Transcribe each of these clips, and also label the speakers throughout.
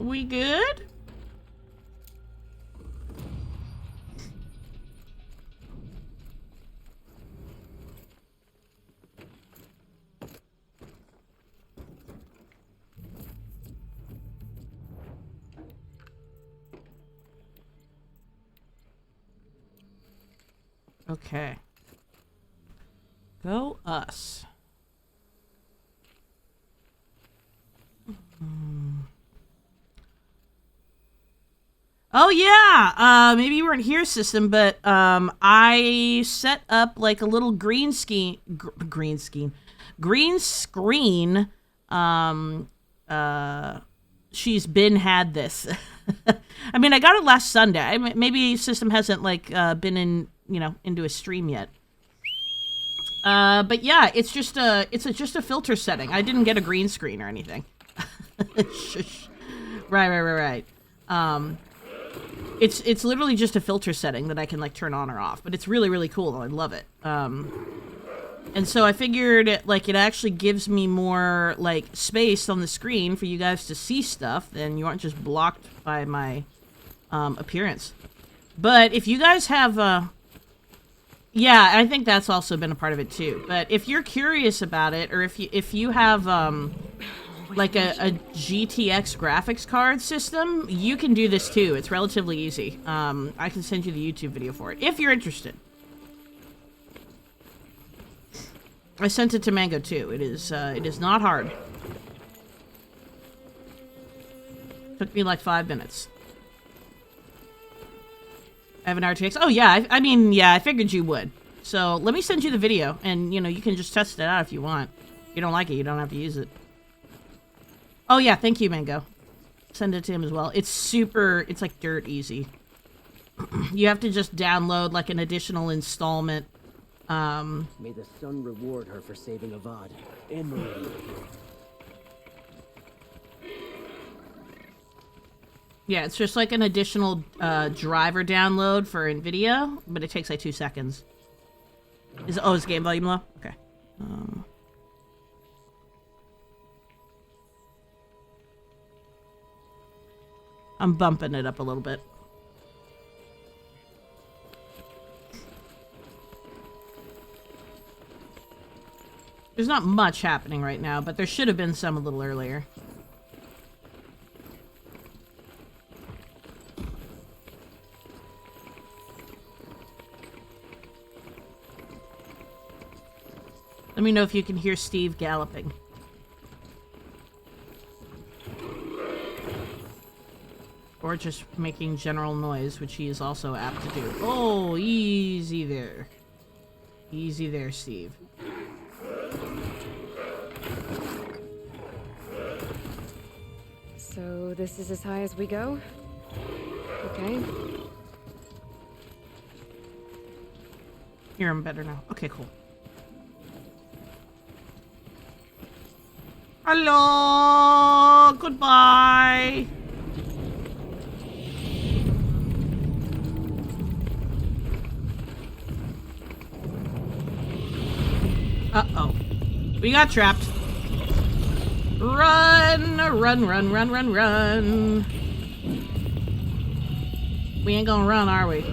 Speaker 1: We good? Okay. Go us. Oh yeah, maybe you weren't here, system, but I set up like a little green screen. She's been had this. I mean, I got it last Sunday. Maybe system hasn't like been in into a stream yet. But yeah, it's just a filter setting. I didn't get a green screen or anything. Right. It's literally just a filter setting that I can like turn on or off, but it's really cool. I love it. And so I figured it actually gives me more like space on the screen for you guys to see stuff, and you aren't just blocked by my appearance. But if you guys have yeah, I think that's also been a part of it too. But if you're curious about it, or if you have like a GTX graphics card system, you can do this too. It's relatively easy. I can send you the YouTube video for it if you're interested. I sent it to Mango too. It is not hard. Took me like 5 minutes. I have an RTX. Oh yeah, I mean, yeah, I figured you would. So let me send you the video, and you can just test it out if you want. If you don't like it, you don't have to use it. Oh yeah, thank you, Mango. Send it to him as well. It's like dirt easy. You have to just download like an additional installment.
Speaker 2: May the sun reward her for saving Avad and Meridian.
Speaker 1: Yeah, it's just like an additional driver download for NVIDIA, but it takes like 2 seconds. Is game volume low? Okay. I'm bumping it up a little bit. There's not much happening right now, but there should have been some a little earlier. Let me know if you can hear Steve galloping. Or just making general noise, which he is also apt to do. Oh, easy there. Easy there, Steve.
Speaker 3: So this is as high as we go? Okay.
Speaker 1: Hear him better now. Okay, cool. Hello! Goodbye! Uh-oh. We got trapped. Run! Run! We ain't gonna run, are we?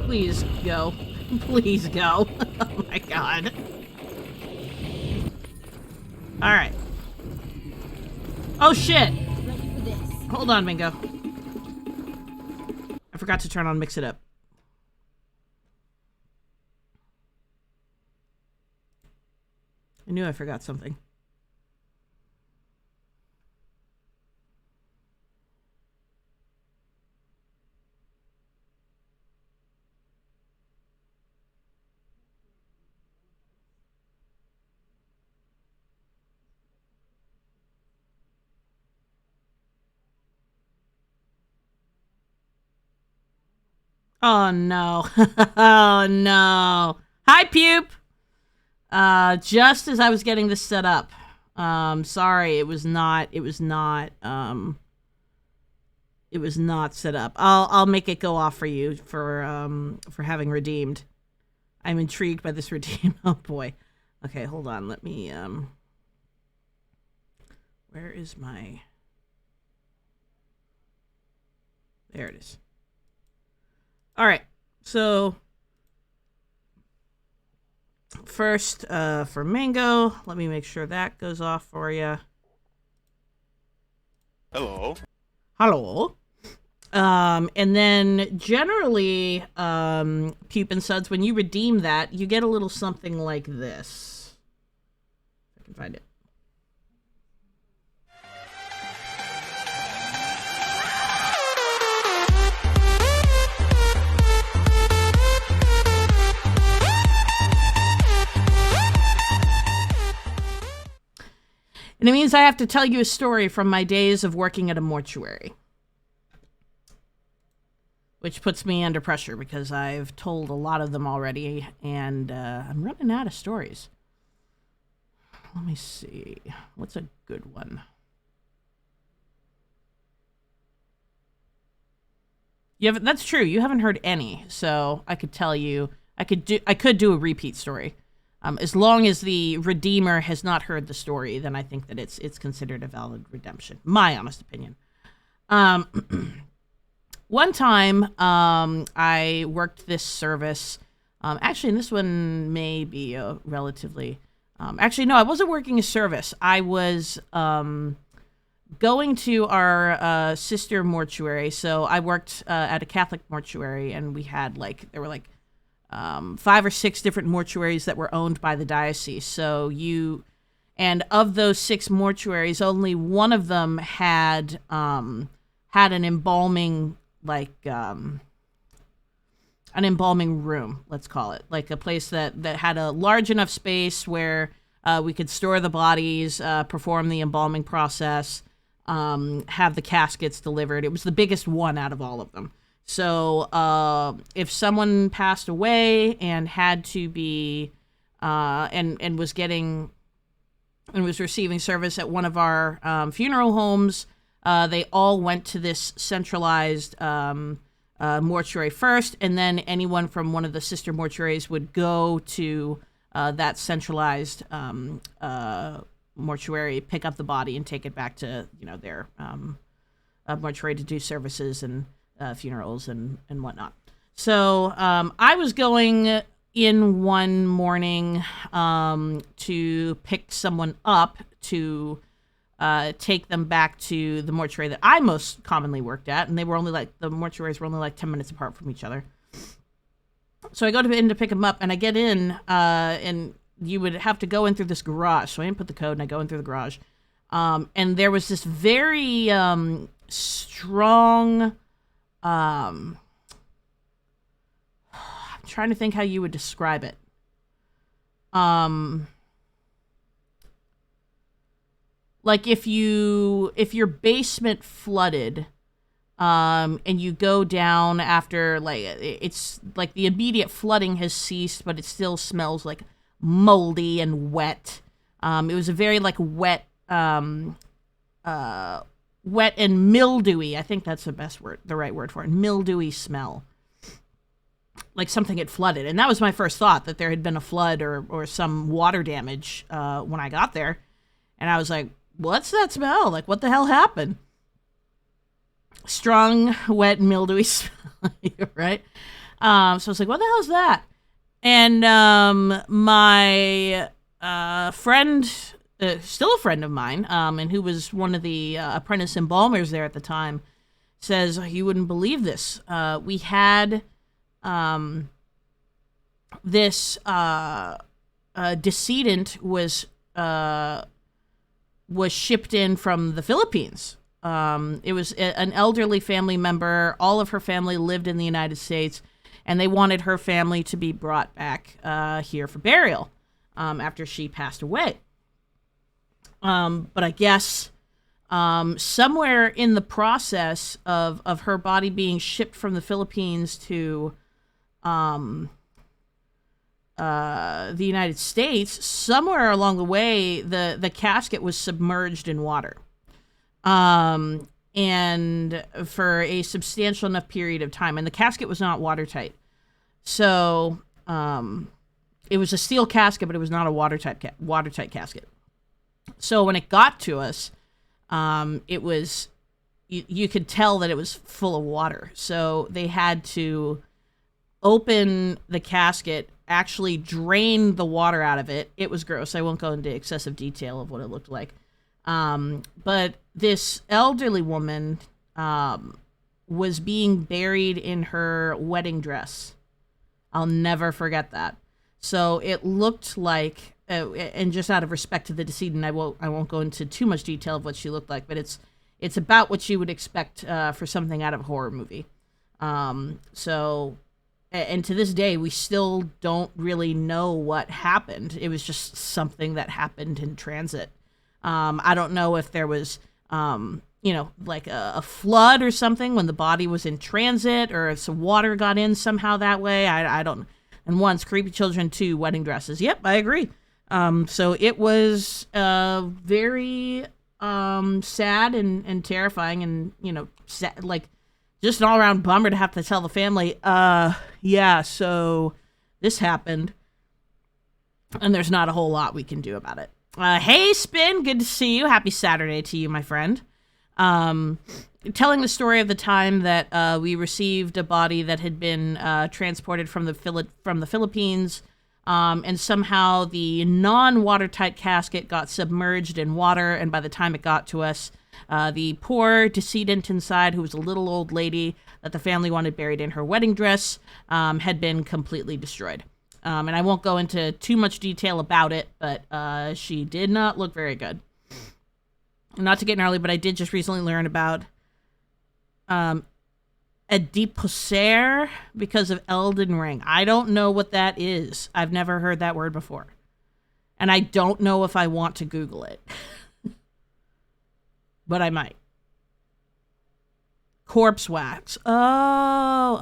Speaker 1: Please go. Please go. Oh my god. Alright. Oh shit! Hold on, Mingo. I forgot to turn on Mix It Up. I knew I forgot something. Oh no. Oh no. Hi, Pupe! Just as I was getting this set up. Sorry, it was not set up. I'll make it go off for you for having redeemed. I'm intrigued by this redeem. Oh boy. Okay, hold on. Let me where is my There it is. All right. So first, for Mango, let me make sure that goes off for you.
Speaker 4: Hello.
Speaker 1: Hello. And then generally, Pupe and Suds, when you redeem that, you get a little something like this. If I can find it. And it means I have to tell you a story from my days of working at a mortuary. Which puts me under pressure because I've told a lot of them already, and I'm running out of stories. Let me see. What's a good one? That's true. You haven't heard any, so I could tell you. I could do a repeat story. As long as the redeemer has not heard the story, then I think that it's considered a valid redemption. My honest opinion. One time, I worked this service. Actually, and this one may be a relatively. Actually, no, I wasn't working a service. I was going to our sister mortuary. So I worked at a Catholic mortuary, and we had there were 5 or 6 different mortuaries that were owned by the diocese. So and of those 6 mortuaries, only one of them had an embalming, an embalming room, let's call it, like a place that had a large enough space where we could store the bodies, perform the embalming process, have the caskets delivered. It was the biggest one out of all of them. So if someone passed away and had to be and was receiving service at one of our funeral homes, they all went to this centralized mortuary first, and then anyone from one of the sister mortuaries would go to that centralized mortuary, pick up the body, and take it back to their mortuary to do services and funerals and whatnot. So I was going in one morning to pick someone up to take them back to the mortuary that I most commonly worked at, and the mortuaries were only 10 minutes apart from each other. So I go in to pick them up, and I get in, and you would have to go in through this garage. So I input the code, and I go in through the garage. And there was this very strong... I'm trying to think how you would describe it. Like if your basement flooded, and you go down after, it's like the immediate flooding has ceased, but it still smells like moldy and wet. It was a very wet, wet and mildewy. I think that's the right word for it. Mildewy smell. Like something had flooded. And that was my first thought, that there had been a flood or some water damage when I got there. And I was like, what's that smell? What the hell happened? Strong, wet, mildewy smell, right? So I was like, what the hell is that? And my friend, still a friend of mine, and who was one of the apprentice embalmers there at the time, says, you wouldn't believe this. We had this decedent was shipped in from the Philippines. It was an elderly family member. All of her family lived in the United States, and they wanted her family to be brought back here for burial after she passed away. But I guess somewhere in the process of her body being shipped from the Philippines to the United States, somewhere along the way, the casket was submerged in water. And for a substantial enough period of time, and the casket was not watertight. So, it was a steel casket, but it was not a watertight casket. So when it got to us, it was you could tell that it was full of water. So they had to open the casket, actually drain the water out of it. It was gross. I won't go into excessive detail of what it looked like. But this elderly woman was being buried in her wedding dress. I'll never forget that. So it looked like, and just out of respect to the decedent, I won't go into too much detail of what she looked like, but it's about what you would expect for something out of a horror movie. So, and to this day, we still don't really know what happened. It was just something that happened in transit. I don't know if there was, like a flood or something when the body was in transit, or if some water got in somehow that way. I don't. And once, creepy children, two, wedding dresses. Yep, I agree. So it was very sad and terrifying, and sad, like just an all around bummer to have to tell the family. Yeah, so this happened, and there's not a whole lot we can do about it. Hey, Spin, good to see you. Happy Saturday to you, my friend. Telling the story of the time that we received a body that had been transported from the Philippines, and somehow the non-watertight casket got submerged in water, and by the time it got to us, the poor decedent inside, who was a little old lady that the family wanted buried in her wedding dress, had been completely destroyed. And I won't go into too much detail about it, but she did not look very good. Not to get gnarly, but I did just recently learn about adiposaire because of Elden Ring. I don't know what that is. I've never heard that word before. And I don't know if I want to Google it. But I might. Corpse wax. Oh.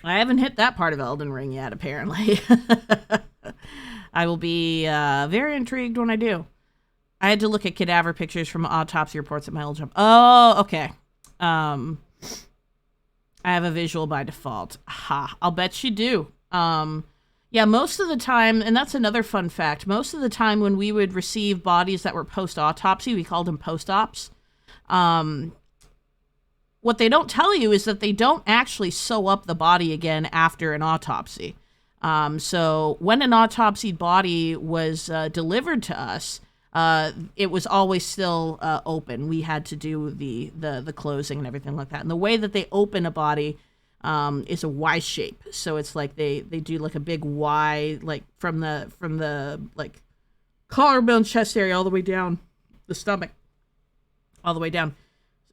Speaker 1: I haven't hit that part of Elden Ring yet, apparently. I will be very intrigued when I do. I had to look at cadaver pictures from autopsy reports at my old job. Oh, okay. I have a visual by default. Ha, I'll bet you do. Yeah, most of the time, and that's another fun fact, most of the time when we would receive bodies that were post-autopsy, we called them post-ops. What they don't tell you is that they don't actually sew up the body again after an autopsy. So when an autopsy body was delivered to us, it was always still open. We had to do the closing and everything like that. And the way that they open a body is a Y shape. So it's like they do like a big Y, like from the like collarbone, chest area, all the way down the stomach, all the way down.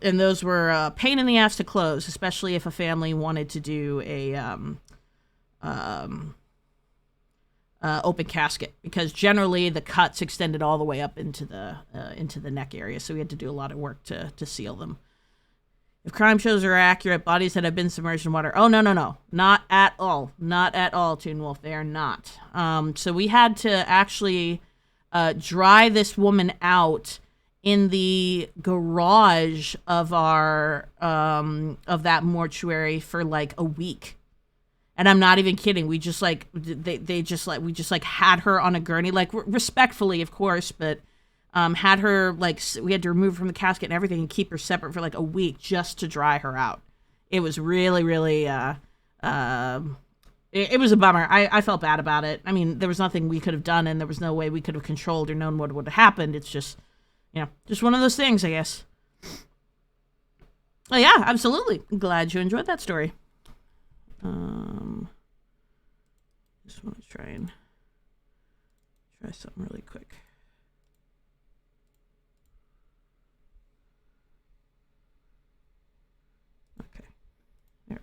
Speaker 1: And those were a pain in the ass to close, especially if a family wanted to do a open casket, because generally the cuts extended all the way up into the neck area, so we had to do a lot of work to seal them. If crime shows are accurate, bodies that have been submerged in water. Oh, no. Not at all, Toon Wolf. They are not. So we had to actually dry this woman out in the garage of our of that mortuary for like a week. And I'm not even kidding. We just like we just had her on a gurney, like respectfully, of course, but had her like, we had to remove her from the casket and everything and keep her separate for like a week just to dry her out. It was really, really it was a bummer. I felt bad about it. I mean, there was nothing we could have done, and there was no way we could have controlled or known what would have happened. It's just, just one of those things, I guess. Oh, yeah, absolutely. Glad you enjoyed that story. Just want to try something really quick. Okay. There.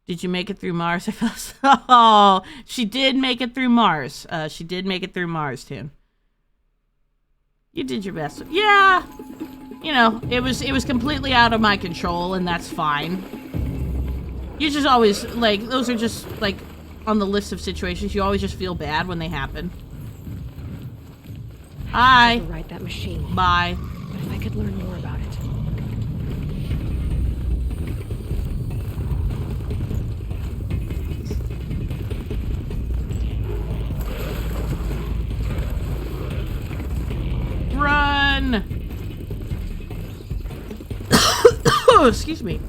Speaker 1: Did you make it through Mars? Oh, she did make it through Mars. She did make it through Mars, Tim. You did your best. Yeah. It was completely out of my control, and that's fine. You just always, like, those are just, like, on the list of situations, you always just feel bad when they happen. Hi.
Speaker 3: Ride that machine.
Speaker 1: Bye.
Speaker 3: But if I could learn more about it.
Speaker 1: Oh, excuse me.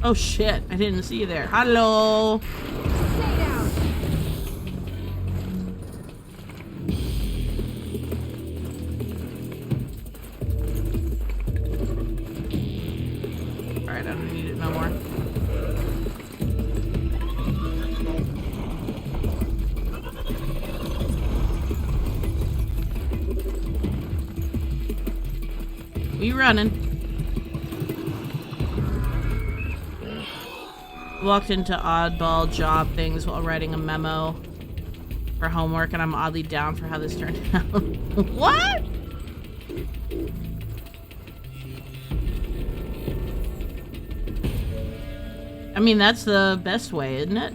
Speaker 1: Oh shit, I didn't see you there. Hello.
Speaker 3: Stay down.
Speaker 1: Alright, I don't need it no more. We running. Walked into oddball job things while writing a memo for homework, and I'm oddly down for how this turned out. What? I mean, that's the best way, isn't it?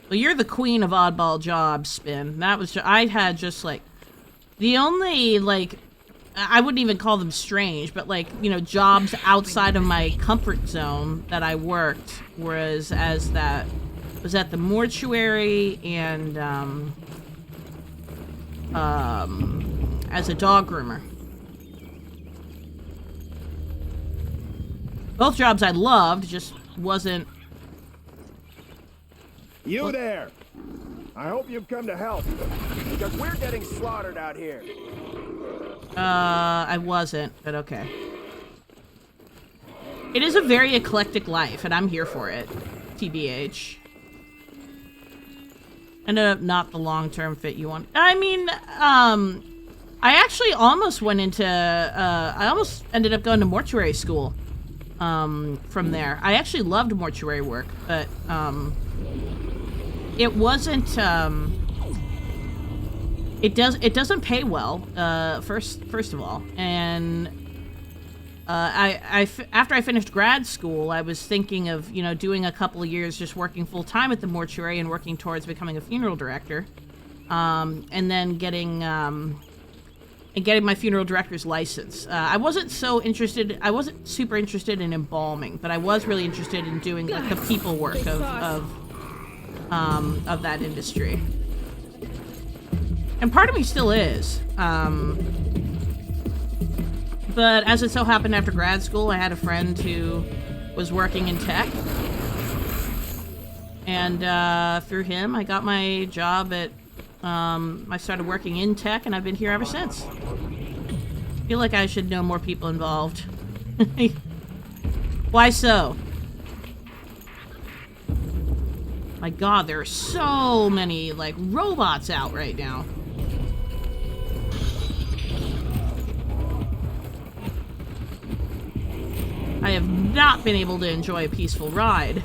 Speaker 1: Well, you're the queen of oddball jobs, Spin. That was I had just like the only like I wouldn't even call them strange, but like, you know, jobs outside of my comfort zone that I worked was at the mortuary and as a dog groomer. Both jobs I loved, just wasn't.
Speaker 4: You there! I hope you've come to help, because we're getting slaughtered out here.
Speaker 1: I wasn't, but okay. It is a very eclectic life, and I'm here for it. TBH. Ended up not the long-term fit you want. I mean, I actually almost went into, I almost ended up going to mortuary school, from there. I actually loved mortuary work, but, it wasn't, it doesn't pay well, first of all, and after I finished grad school, I was thinking of, you know, doing a couple of years just working full time at the mortuary and working towards becoming a funeral director, and then getting my funeral director's license. I wasn't super interested in embalming, but I was really interested in doing like the people work of that industry. And part of me still is. But as it so happened after grad school, I had a friend who was working in tech. And through him, I got my job at, I started working in tech, and I've been here ever since. I feel like I should know more people involved. Why so? My god, there are so many, like, robots out right now. I have not been able to enjoy a peaceful ride.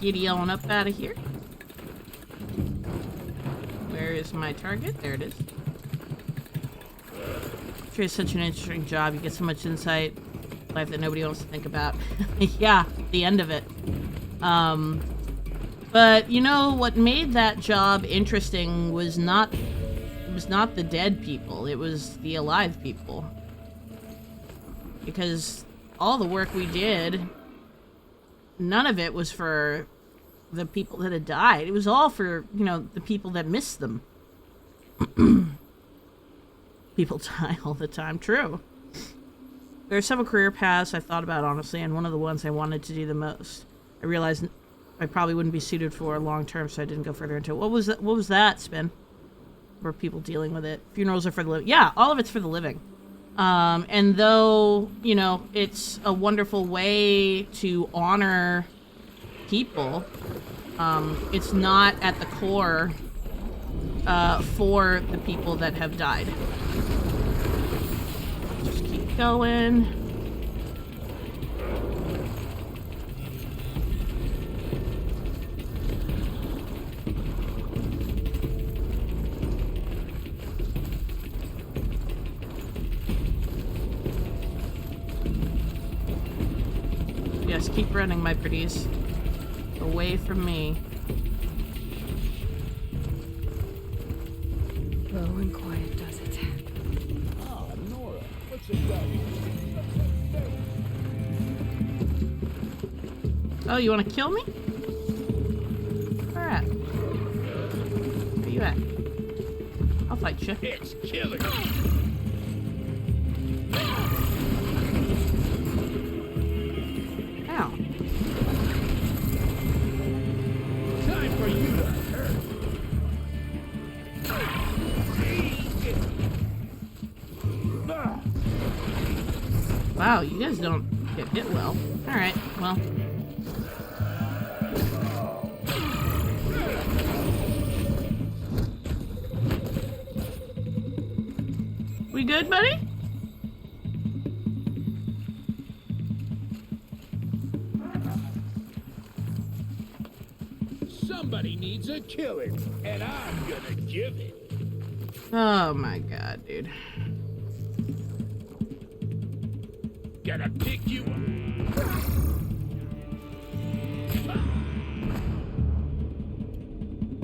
Speaker 1: Giddy on up out of here. Where is my target? There it is. Sure, it's such an interesting job. You get so much insight, life that nobody wants to think about. Yeah, the end of it. But you know what made that job interesting was not the dead people. It was the alive people. Because all the work we did, none of it was for the people that had died. It was all for, you know, the people that missed them. People die all the time. True. There are several career paths I thought about, honestly, and one of the ones I wanted to do the most, I realized I probably wouldn't be suited for long term, so I didn't go further into it. What was that, Spin? Were people dealing with it? Funerals are for the living. Yeah, all of it's for the living. And though, you know, it's a wonderful way to honor people, It's not at the core for the people that have died. Just keep going. Yes, keep running, my pretties. Away from me.
Speaker 3: Low and quiet does it.
Speaker 4: Ah, Nora, what's it done?
Speaker 1: Oh, you want to kill me? Where at? Where you at? I'll fight you.
Speaker 4: It's killing.
Speaker 1: Ow.
Speaker 4: Time for you to hurt. Ah.
Speaker 1: Wow, you guys don't get hit well. Alright, well. We good, buddy?
Speaker 4: Somebody needs a killing, and I'm gonna give it.
Speaker 1: Oh my god, dude.
Speaker 4: Gonna pick you up.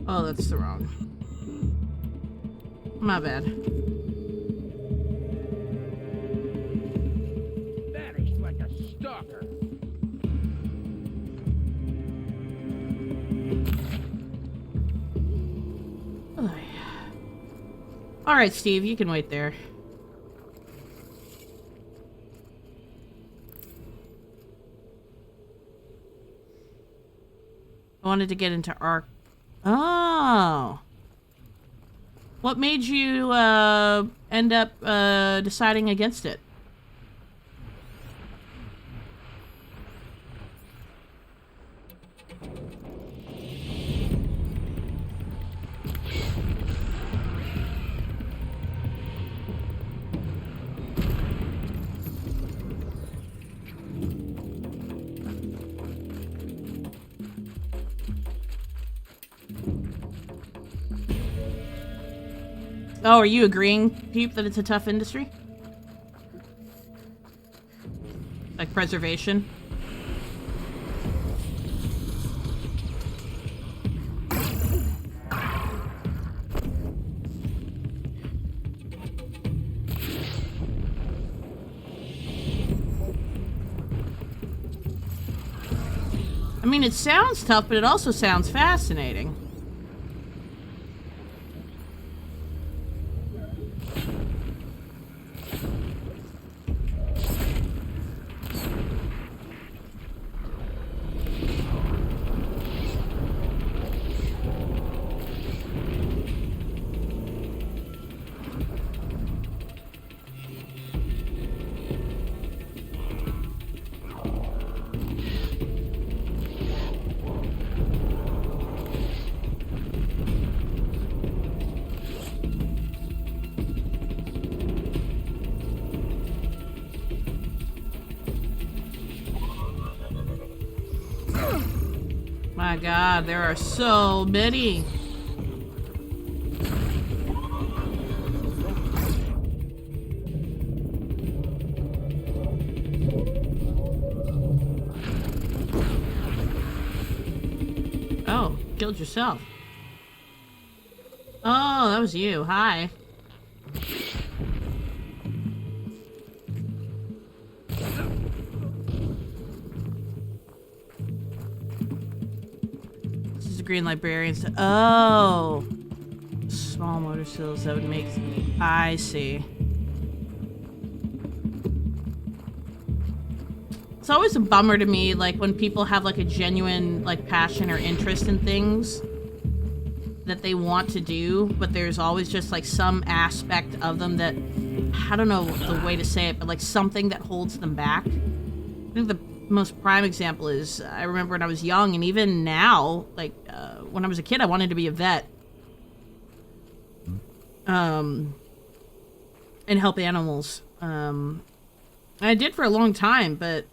Speaker 1: Oh, that's the wrong. My bad.
Speaker 4: Vanished like a stalker.
Speaker 1: Alright, Steve, you can wait there. I wanted to get into Ark. Oh. What made you end up deciding against it? Oh, are you agreeing, Peep, that it's a tough industry? Like preservation? I mean, it sounds tough, but it also sounds fascinating. My god, there are so many. Oh, killed yourself. Oh, that was you. Hi. Green librarians. Oh, small motor skills that would make. I see. It's always a bummer to me, like when people have like a genuine like passion or interest in things that they want to do, but there's always just like some aspect of them that I don't know the way to say it, but like something that holds them back. I think the most prime example is I remember when I was young, and even now, like when I was a kid, I wanted to be a vet. And help animals. I did for a long time, but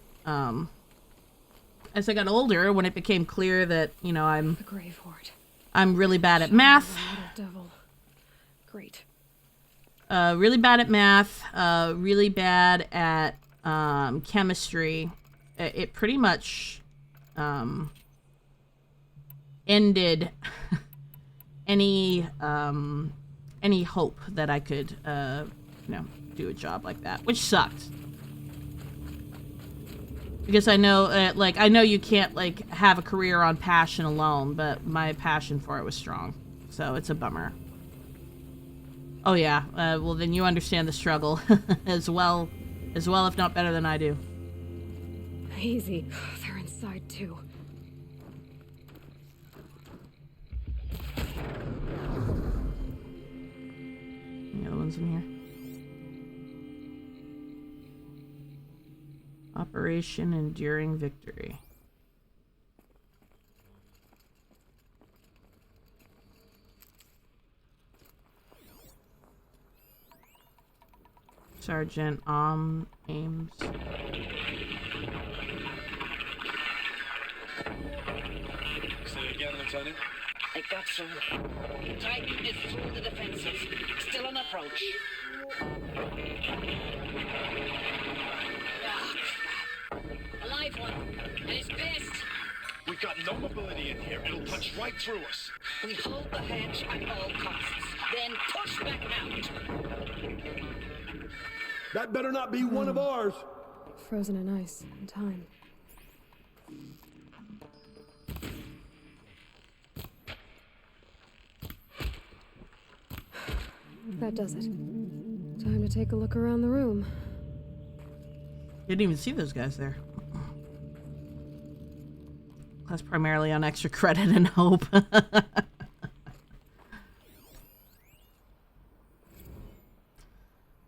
Speaker 1: as I got older, when it became clear that, you know,
Speaker 3: The Grave Horde.
Speaker 1: I'm really bad at math.
Speaker 3: Devil. Great.
Speaker 1: Really bad at math, really bad at chemistry. It pretty much ended any hope that I could, you know, do a job like that, which sucked. Because I know, like, I know you can't, like, have a career on passion alone, but my passion for it was strong. So it's a bummer. Oh yeah, well then you understand the struggle as well, if not better than I do.
Speaker 3: Easy. They're inside too.
Speaker 1: Any other ones in here? Operation Enduring Victory. Sergeant Ames.
Speaker 5: Say again, Lieutenant.
Speaker 6: I got some. Titan is through the defenses. Still on approach. Ah, crap. A live one. And he's pissed.
Speaker 5: We've got no mobility in here. It'll punch right through us.
Speaker 6: We hold the hedge at all costs. Then push back out.
Speaker 7: That better not be one of ours.
Speaker 3: Frozen in ice and time. That does it. Time to take a look around the room.
Speaker 1: Didn't even see those guys there. That's primarily on extra credit and hope.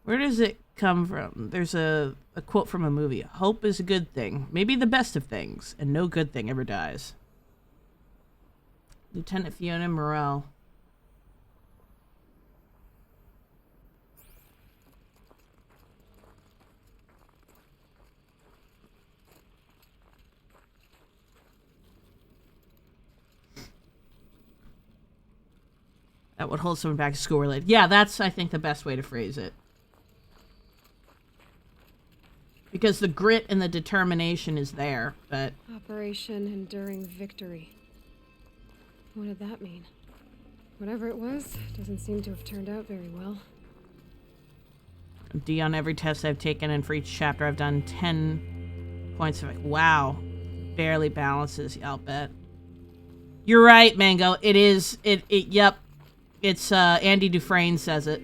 Speaker 1: Where does it come from? There's a quote from a movie. Hope is a good thing, maybe the best of things, and no good thing ever dies. Lieutenant Fiona Morell. That would hold someone back to school related. Yeah, that's, I think, the best way to phrase it. Because the grit and the determination is there, but...
Speaker 3: Operation Enduring Victory. What did that mean? Whatever it was, doesn't seem to have turned out very well.
Speaker 1: D on every test I've taken, and for each chapter I've done 10 points of it. Wow. Barely balances, I'll bet. You're right, Mango. It is, yep. It's, Andy Dufresne says it.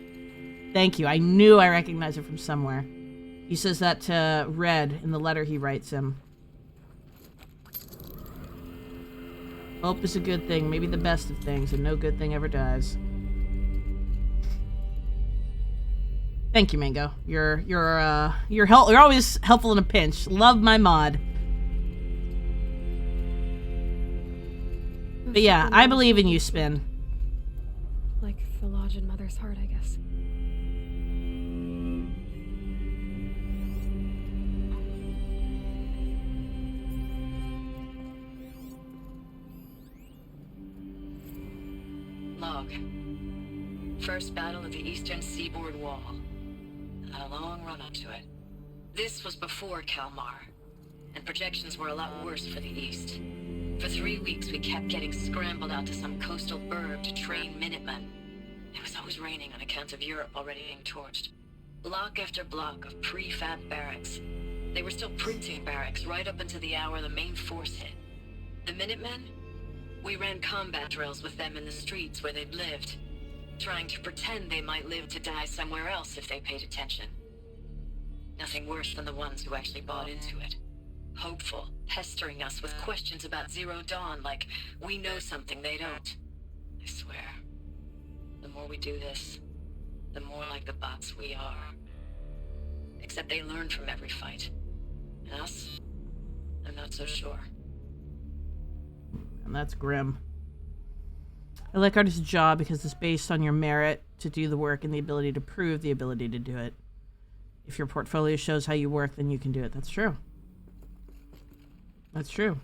Speaker 1: Thank you. I knew I recognized it from somewhere. He says that to Red in the letter he writes him. Hope is a good thing, maybe the best of things, and no good thing ever dies. Thank you, Mango. You're always helpful in a pinch. Love my mod. But yeah, I believe in you, Spin.
Speaker 3: Like the Lodge in Mother's Heart, I guess.
Speaker 6: Log. First battle of the eastern seaboard wall. A long run up to it. This was before Kalmar, and projections were a lot worse for the east. For 3 weeks, we kept getting scrambled out to some coastal burg to train Minutemen. It was always raining on account of Europe already being torched. Block after block of prefab barracks. They were still printing barracks right up until the hour the main force hit. The Minutemen? We ran combat drills with them in the streets where they'd lived, trying to pretend they might live to die somewhere else if they paid attention. Nothing worse than the ones who actually bought into it. Hopeful, pestering us with questions about Zero Dawn like we know something they don't. I swear, the more we do this, the more like the bots we are. Except they learn from every fight. And us? so sure.
Speaker 1: And that's grim. I like art as a job because it's based on your merit to do the work and the ability to prove the ability to do it. If your portfolio shows how you work, then you can do it. That's true. That's true.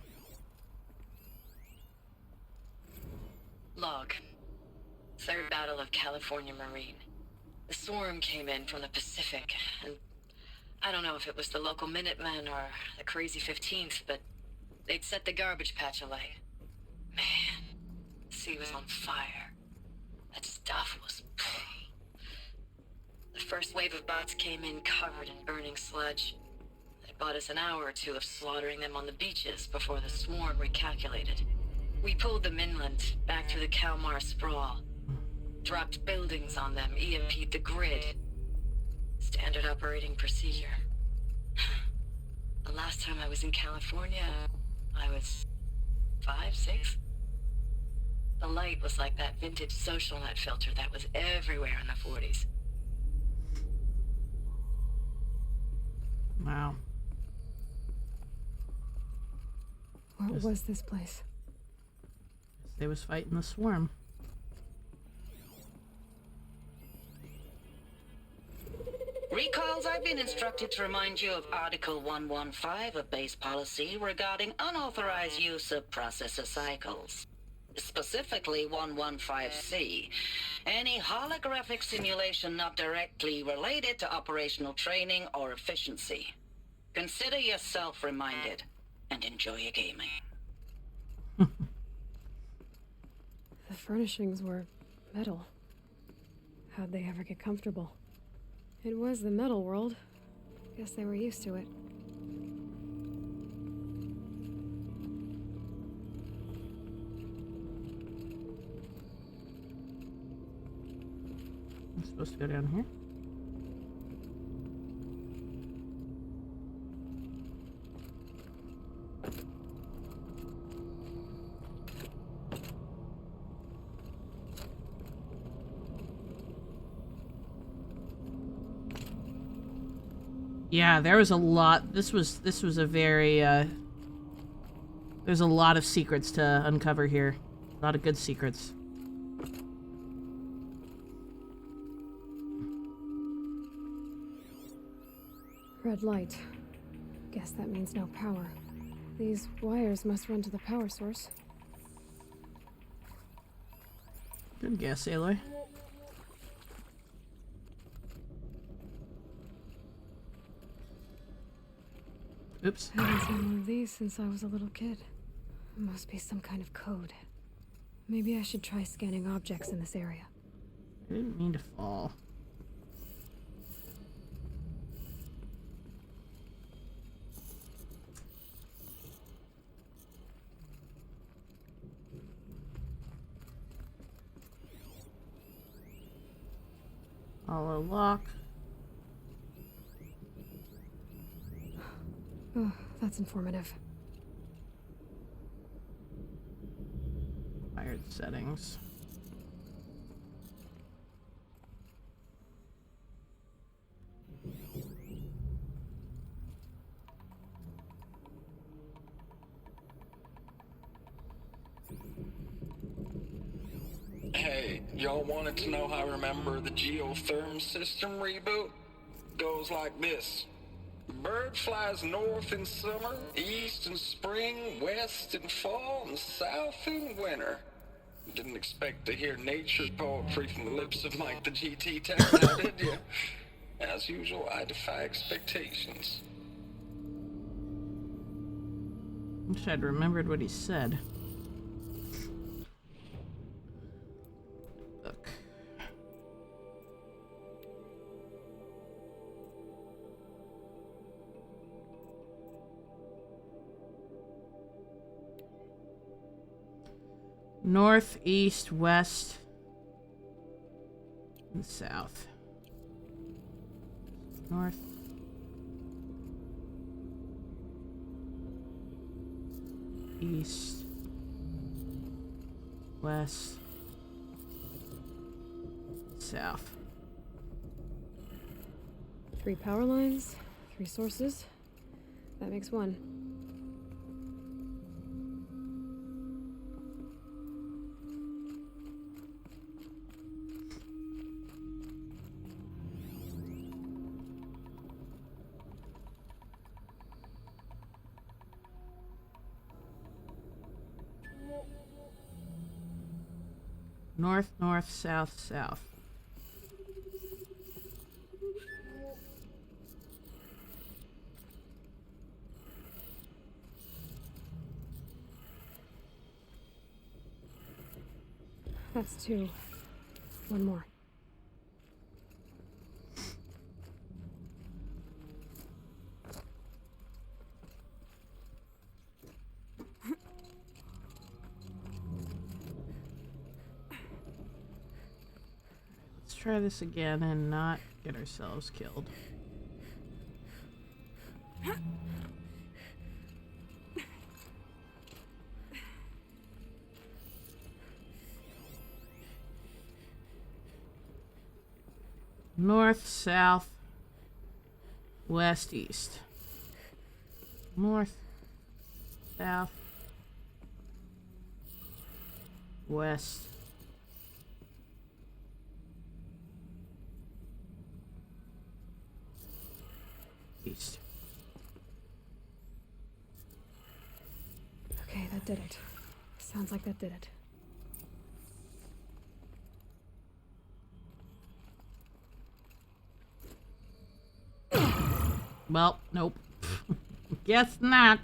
Speaker 6: Log. Third Battle of California Marine. The swarm came in from the Pacific, and I don't know if it was the local Minutemen or the crazy 15th, but they'd set the garbage patch alight. Man, the sea was on fire. That stuff was... The first wave of bots came in covered in burning sludge. It bought us an hour or two of slaughtering them on the beaches before the swarm recalculated. We pulled them inland, back through the Kalmar sprawl. Dropped buildings on them, EMP'd the grid. Standard operating procedure. The last time I was in California, I was 5, 6? The light was like that vintage social net filter that was everywhere in the 40s.
Speaker 1: Wow.
Speaker 3: What was this place?
Speaker 1: They was fighting the swarm.
Speaker 6: Recalls, I've been instructed to remind you of Article 115 of base policy regarding unauthorized use of processor cycles. Specifically 115C. Any holographic simulation not directly related to operational training or efficiency. Consider yourself reminded and enjoy your gaming.
Speaker 3: The furnishings were metal. How'd they ever get comfortable? It was the metal world. Guess they were used to it.
Speaker 1: I'm supposed to go down here. Yeah, there was a lot. This was a very there's a lot of secrets to uncover here. A lot of good secrets.
Speaker 3: Red light. Guess that means no power. These wires must run to the power source.
Speaker 1: Good guess, Aloy. Oops.
Speaker 3: I haven't seen one of these since I was a little kid. It must be some kind of code. Maybe I should try scanning objects in this area.
Speaker 1: I didn't mean to fall. Hollow lock.
Speaker 3: Oh, that's informative.
Speaker 1: Wired settings.
Speaker 8: Hey, y'all wanted to know how I remember the geotherm system reboot? Goes like this. Bird flies north in summer, east in spring, west in fall, and south in winter. Didn't expect to hear nature poetry from the lips of Mike the GT Tech now, did you? As usual, I defy expectations.
Speaker 1: Wish I'd remembered what he said. Look. North, east, west, and south. North. East. West. South.
Speaker 3: 3 power lines, 3 sources. That makes 1.
Speaker 1: North, north, south, south.
Speaker 3: That's 2. One more.
Speaker 1: Let's try this again and not get ourselves killed. North, south, west, east. North, south, west, east.
Speaker 3: Okay, that did it. Sounds like that did it.
Speaker 1: Well, nope. Guess not.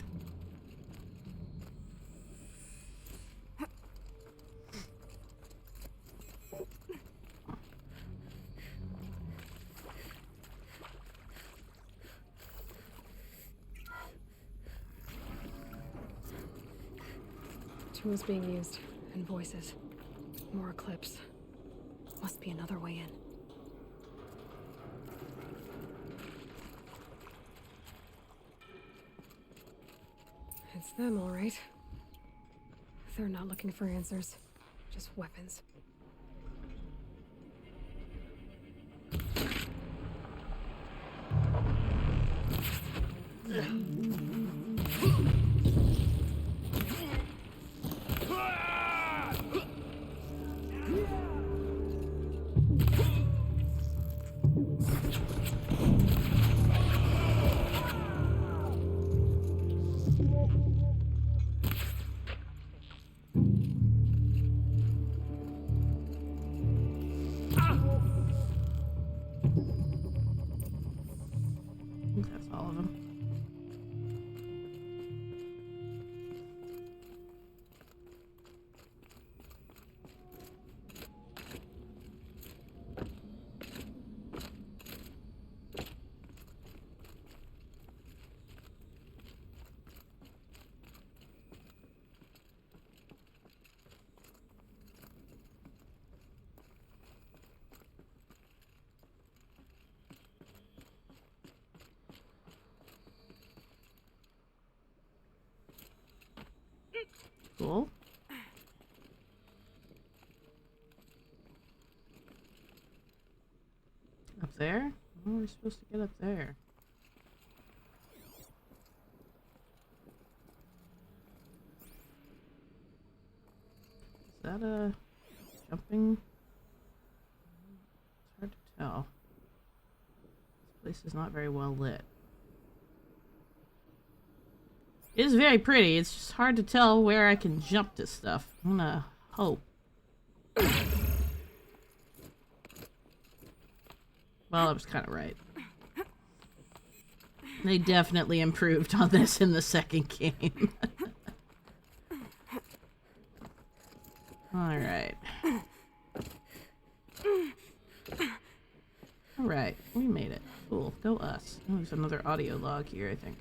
Speaker 3: Tools being used, and voices. More Eclipse. Must be another way in. It's them, all right. They're not looking for answers, just weapons.
Speaker 1: I think that's all of them. Cool. Up there? How are we supposed to get up there? Is that a jumping? It's hard to tell. This place is not very well lit. It is very pretty. It's just hard to tell where I can jump to stuff. I'm gonna hope. Well, I was kind of right. They definitely improved on this in the second game. Alright. Alright, we made it. Cool. Go us. Oh, there's another audio log here, I think.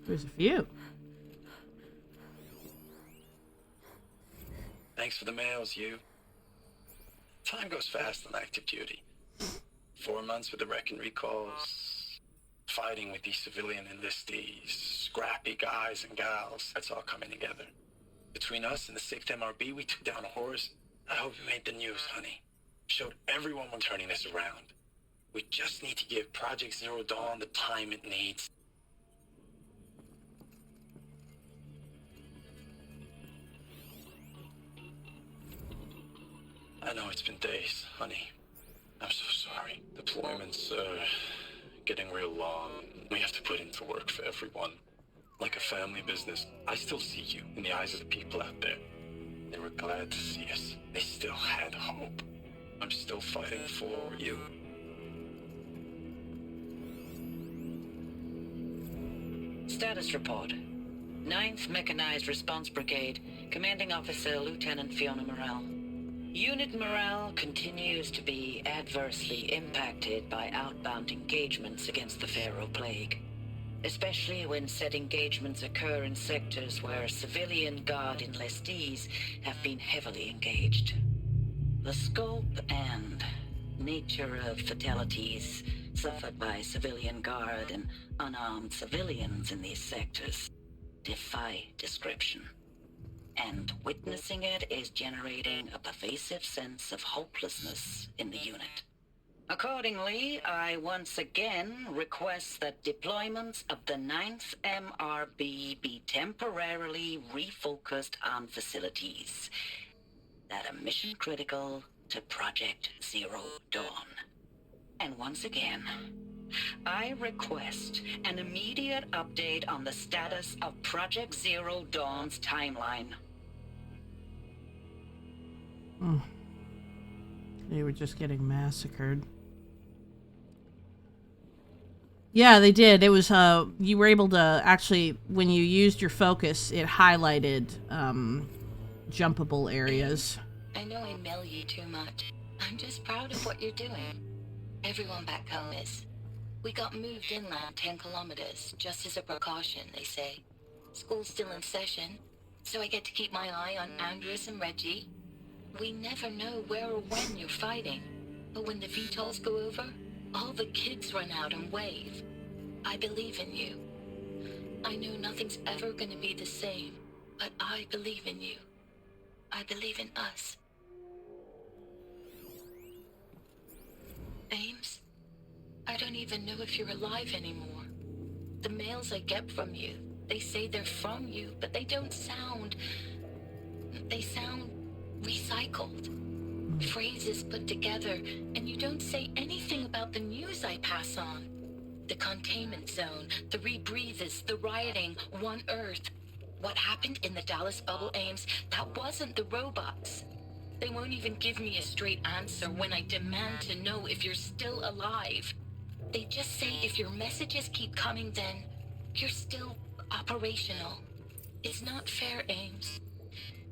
Speaker 1: There's a few.
Speaker 8: Thanks for the mails, you. Time goes fast on active duty. 4 months with the Reckon recalls, fighting with these civilian enlistees, scrappy guys and gals. That's all coming together. Between us and the 6th MRB, we took down a horse. I hope you made the news, honey. Showed everyone we're turning this around. We just need to give Project Zero Dawn the time it needs. I know it's been days, honey. I'm so sorry. Deployments are getting real long. We have to put into work for everyone. Like a family business. I still see you in the eyes of the people out there. They were glad to see us. They still had hope. I'm still fighting for you.
Speaker 6: Status report. 9th Mechanized Response Brigade, Commanding Officer Lieutenant Fiona Morrell. Unit morale continues to be adversely impacted by outbound engagements against the Pharaoh Plague, especially when said engagements occur in sectors where civilian guard enlistees have been heavily engaged. The scope and nature of fatalities suffered by civilian guard and unarmed civilians in these sectors defy description. And witnessing it is generating a pervasive sense of hopelessness in the unit. Accordingly, I once again request that deployments of the 9th MRB be temporarily refocused on facilities that are mission critical to Project Zero Dawn. And once again, I request an immediate update on the status of Project Zero Dawn's timeline.
Speaker 1: They were just getting massacred. Yeah, they did. It was, you were able to actually, when you used your focus, it highlighted, jumpable areas.
Speaker 6: I know I mail you too much. I'm just proud of what you're doing. Everyone back home is. We got moved inland 10 kilometers, just as a precaution, they say. School's still in session, so I get to keep my eye on Andres and Reggie. We never know where or when you're fighting, but when the VTOLs go over, all the kids run out and wave. I believe in you. I know nothing's ever gonna be the same, but I believe in you. I believe in us. Ames, I don't even know if you're alive anymore. The mails I get from you, they say they're from you, but they don't sound... They sound recycled. Phrases put together, and you don't say anything about the news I pass on. The containment zone, the rebreathers, the rioting, One Earth. What happened in the Dallas bubble, Ames, that wasn't the robots. They won't even give me a straight answer when I demand to know if you're still alive. They just say if your messages keep coming, then you're still operational. It's not fair, Ames.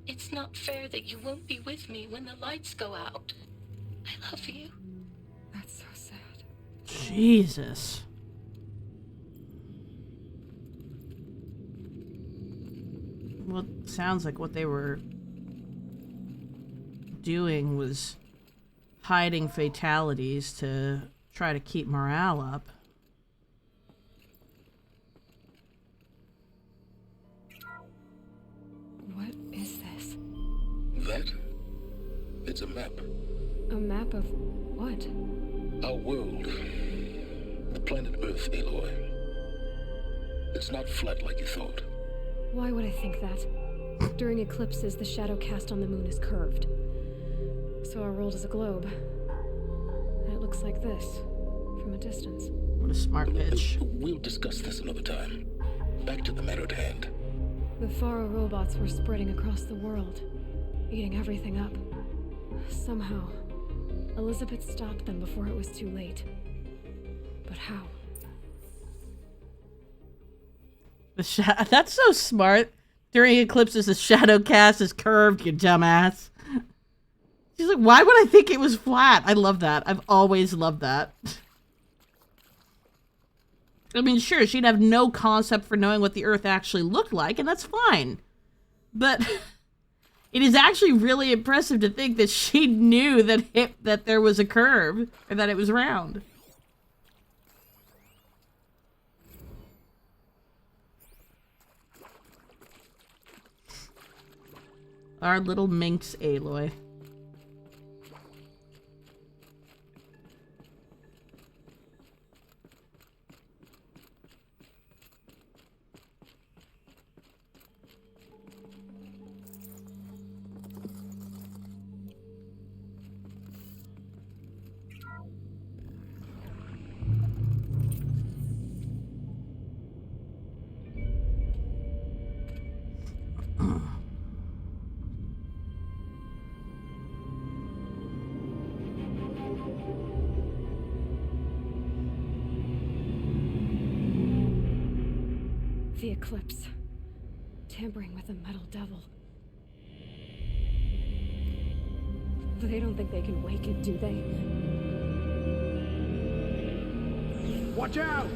Speaker 6: It's not fair that you won't be with me when the lights go out. I love you.
Speaker 3: That's so sad.
Speaker 1: Jesus. Well, it sounds like what they were doing was hiding fatalities to try to keep morale up.
Speaker 3: What is this?
Speaker 9: That? It's a map.
Speaker 3: A map of what?
Speaker 9: Our world. The planet Earth, Aloy. It's not flat like you thought.
Speaker 3: Why would I think that? During eclipses, the shadow cast on the moon is curved. So our world is a globe. And it looks like this, from a distance.
Speaker 1: What a smart bitch.
Speaker 9: We'll discuss this another time. Back to the matter at hand.
Speaker 3: The Faro robots were spreading across the world, eating everything up. Somehow, Elizabeth stopped them before it was too late. But how?
Speaker 1: That's so smart. During eclipses, the shadow cast is curved, you dumbass. She's like, why would I think it was flat? I love that. I've always loved that. I mean, sure, she'd have no concept for knowing what the Earth actually looked like, and that's fine. But it is actually really impressive to think that she knew that there was a curve, or that it was round. Our little minx Aloy.
Speaker 3: The Eclipse. Tampering with the Metal Devil. They don't think they can wake it, do they?
Speaker 4: Watch out!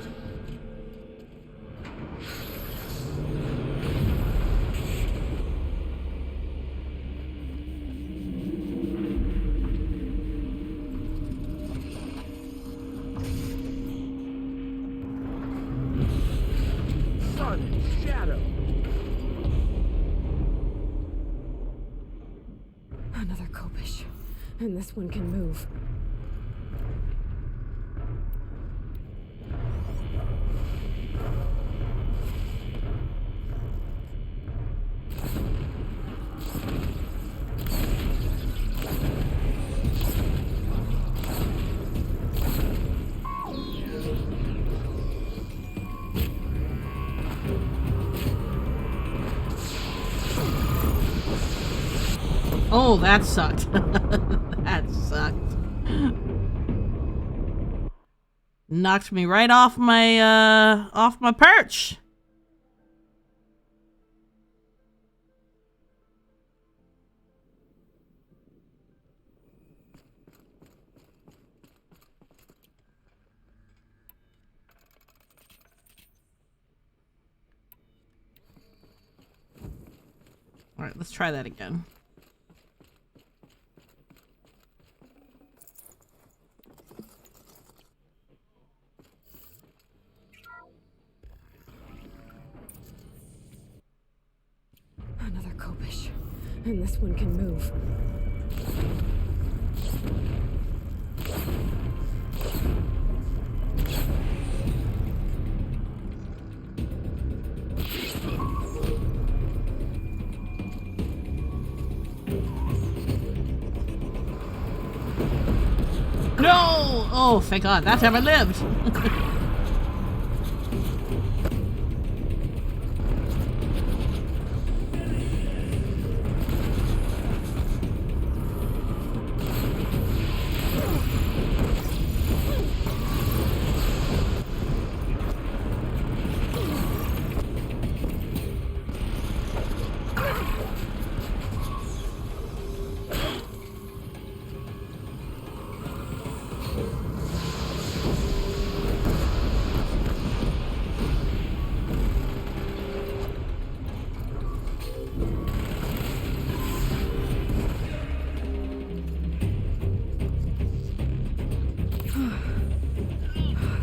Speaker 4: Sun and shadow.
Speaker 3: Another Kopish. And this one can move.
Speaker 1: Oh, that sucked. That sucked. Knocked me right off my perch. All right, let's try that again.
Speaker 3: Another Kopish. And this one can move.
Speaker 1: No! Oh, thank God, that time I lived.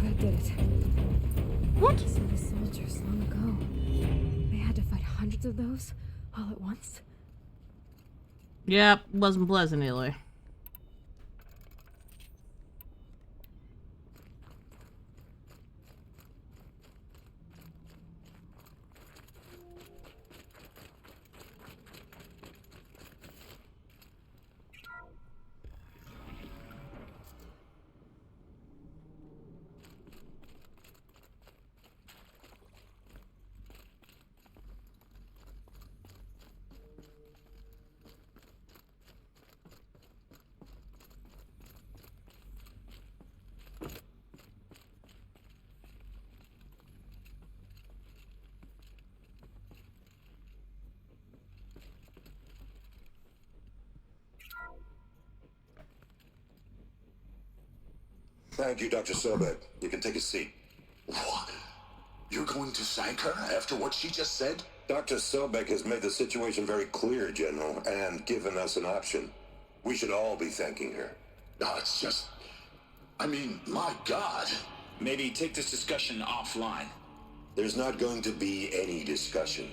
Speaker 3: That did it.
Speaker 1: What?
Speaker 3: So the soldiers long ago. They had to fight hundreds of those all at once.
Speaker 1: Yep, wasn't pleasant, Aloy.
Speaker 9: Thank you, Dr. Sobek. You can take a seat.
Speaker 5: What? You're going to thank her after what she just said?
Speaker 9: Dr. Sobek has made the situation very clear, General, and given us an option. We should all be thanking her.
Speaker 5: No, it's just... I mean, my God.
Speaker 8: Maybe take this discussion offline.
Speaker 9: There's not going to be any discussion.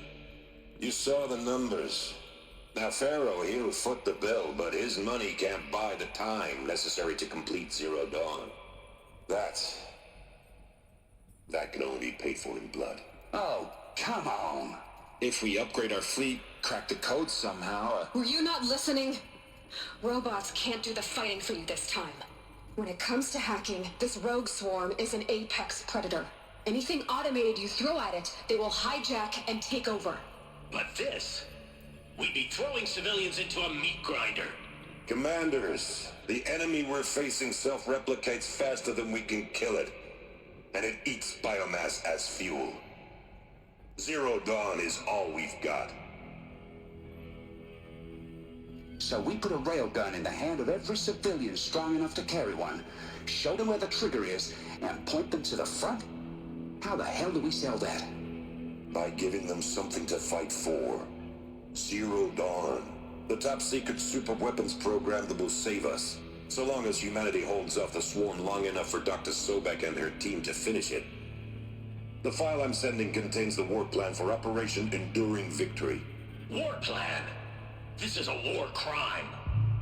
Speaker 9: You saw the numbers. Now, Pharaoh, he'll foot the bill, but his money can't buy the time necessary to complete Zero Dawn. That can only be paid for in blood.
Speaker 5: Oh, come on. If we upgrade our fleet, crack the code somehow...
Speaker 10: Were you not listening? Robots can't do the fighting for you this time. When it comes to hacking, this rogue swarm is an apex predator. Anything automated you throw at it, they will hijack and take over.
Speaker 5: But this... We'd be throwing civilians into a meat grinder.
Speaker 9: Commanders, the enemy we're facing self-replicates faster than we can kill it. And it eats biomass as fuel. Zero Dawn is all we've got.
Speaker 5: So we put a railgun in the hand of every civilian strong enough to carry one, show them where the trigger is, and point them to the front? How the hell do we sell that?
Speaker 9: By giving them something to fight for. Zero Dawn. The top-secret super weapons program that will save us. So long as humanity holds off the swarm long enough for Dr. Sobek and her team to finish it. The file I'm sending contains the war plan for Operation Enduring Victory.
Speaker 11: War plan? This is a war crime.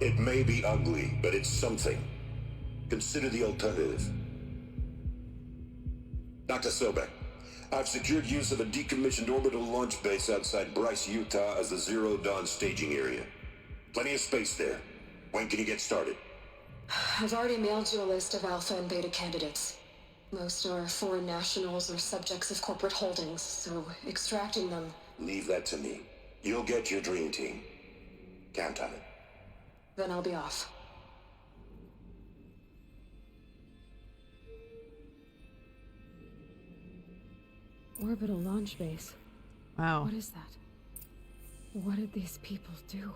Speaker 9: It may be ugly, but it's something. Consider the alternative. Dr. Sobek, I've secured use of a decommissioned orbital launch base outside Bryce, Utah as the Zero Dawn staging area. Plenty of space there. When can you get started?
Speaker 10: I've already mailed you a list of Alpha and Beta candidates. Most are foreign nationals or subjects of corporate holdings, so extracting them...
Speaker 9: Leave that to me. You'll get your dream team. Count on it.
Speaker 10: Then I'll be off.
Speaker 3: Orbital launch base.
Speaker 1: Wow.
Speaker 3: What is that? What did these people do?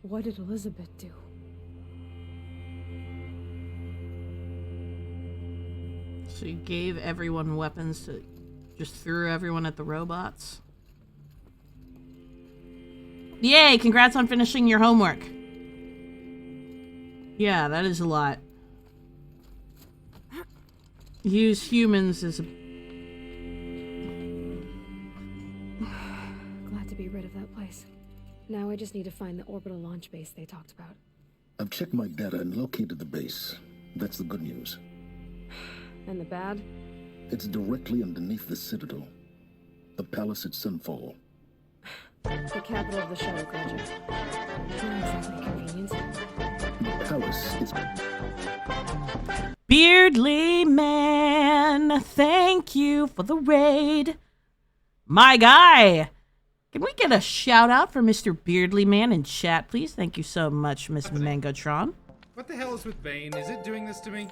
Speaker 3: What did Elizabeth do?
Speaker 1: So you gave everyone weapons to just threw everyone at the robots? Yay, congrats on finishing your homework. Yeah, that is a lot. Use humans as a...
Speaker 3: Glad to be rid of that place. Now I just need to find the orbital launch base they talked about.
Speaker 12: I've checked my data and located the base. That's the good news.
Speaker 3: And the bad?
Speaker 12: It's directly underneath the Citadel. The palace at Sunfall.
Speaker 3: The capital of the Shadow Project. Not exactly convenient.
Speaker 12: The palace is...
Speaker 1: Beardly Man, thank you for the raid. My guy. Can we get a shout out for Mr. Beardly Man in chat, please? Thank you so much, Miss Mangotron.
Speaker 13: What the hell is with Bane? Is it doing this to me?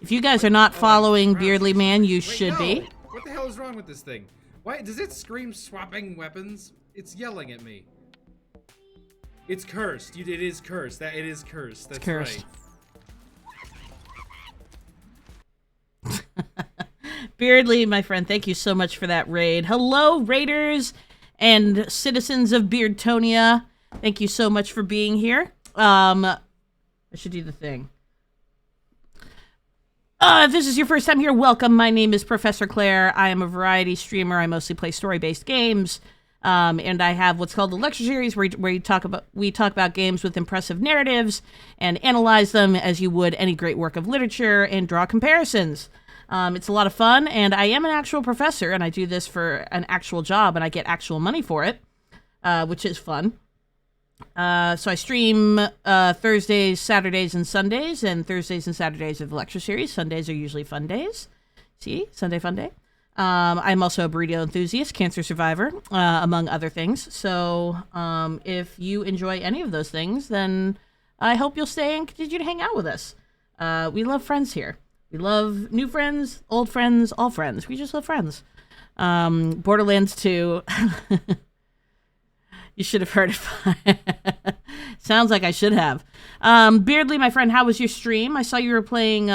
Speaker 1: If you guys are not following Beardly Man, you should
Speaker 13: no.
Speaker 1: be.
Speaker 13: What the hell is wrong with this thing? Why does it scream swapping weapons? It's yelling at me. It's cursed. It is cursed. It is cursed. That's
Speaker 1: it's cursed.
Speaker 13: Right.
Speaker 1: Beardly, my friend, thank you so much for that raid. Hello, raiders and citizens of Beardtonia. Thank you so much for being here. I should do the thing. If this is your first time here, welcome. My name is Professor Claire. I am a variety streamer. I mostly play story-based games. And I have what's called the lecture series where we talk about games with impressive narratives and analyze them as you would any great work of literature and draw comparisons. It's a lot of fun, and I am an actual professor, and I do this for an actual job, and I get actual money for it, which is fun. So I stream Thursdays, Saturdays, and Sundays, and Thursdays and Saturdays are the lecture series. Sundays are usually fun days. See? Sunday fun day. I'm also a burrito enthusiast, cancer survivor, among other things. So if you enjoy any of those things, then I hope you'll stay and continue to hang out with us. We love friends here. We love new friends, old friends, all friends. We just love friends. Borderlands 2. You should have heard it. Sounds like I should have. Beardly, my friend, how was your stream? I saw you were playing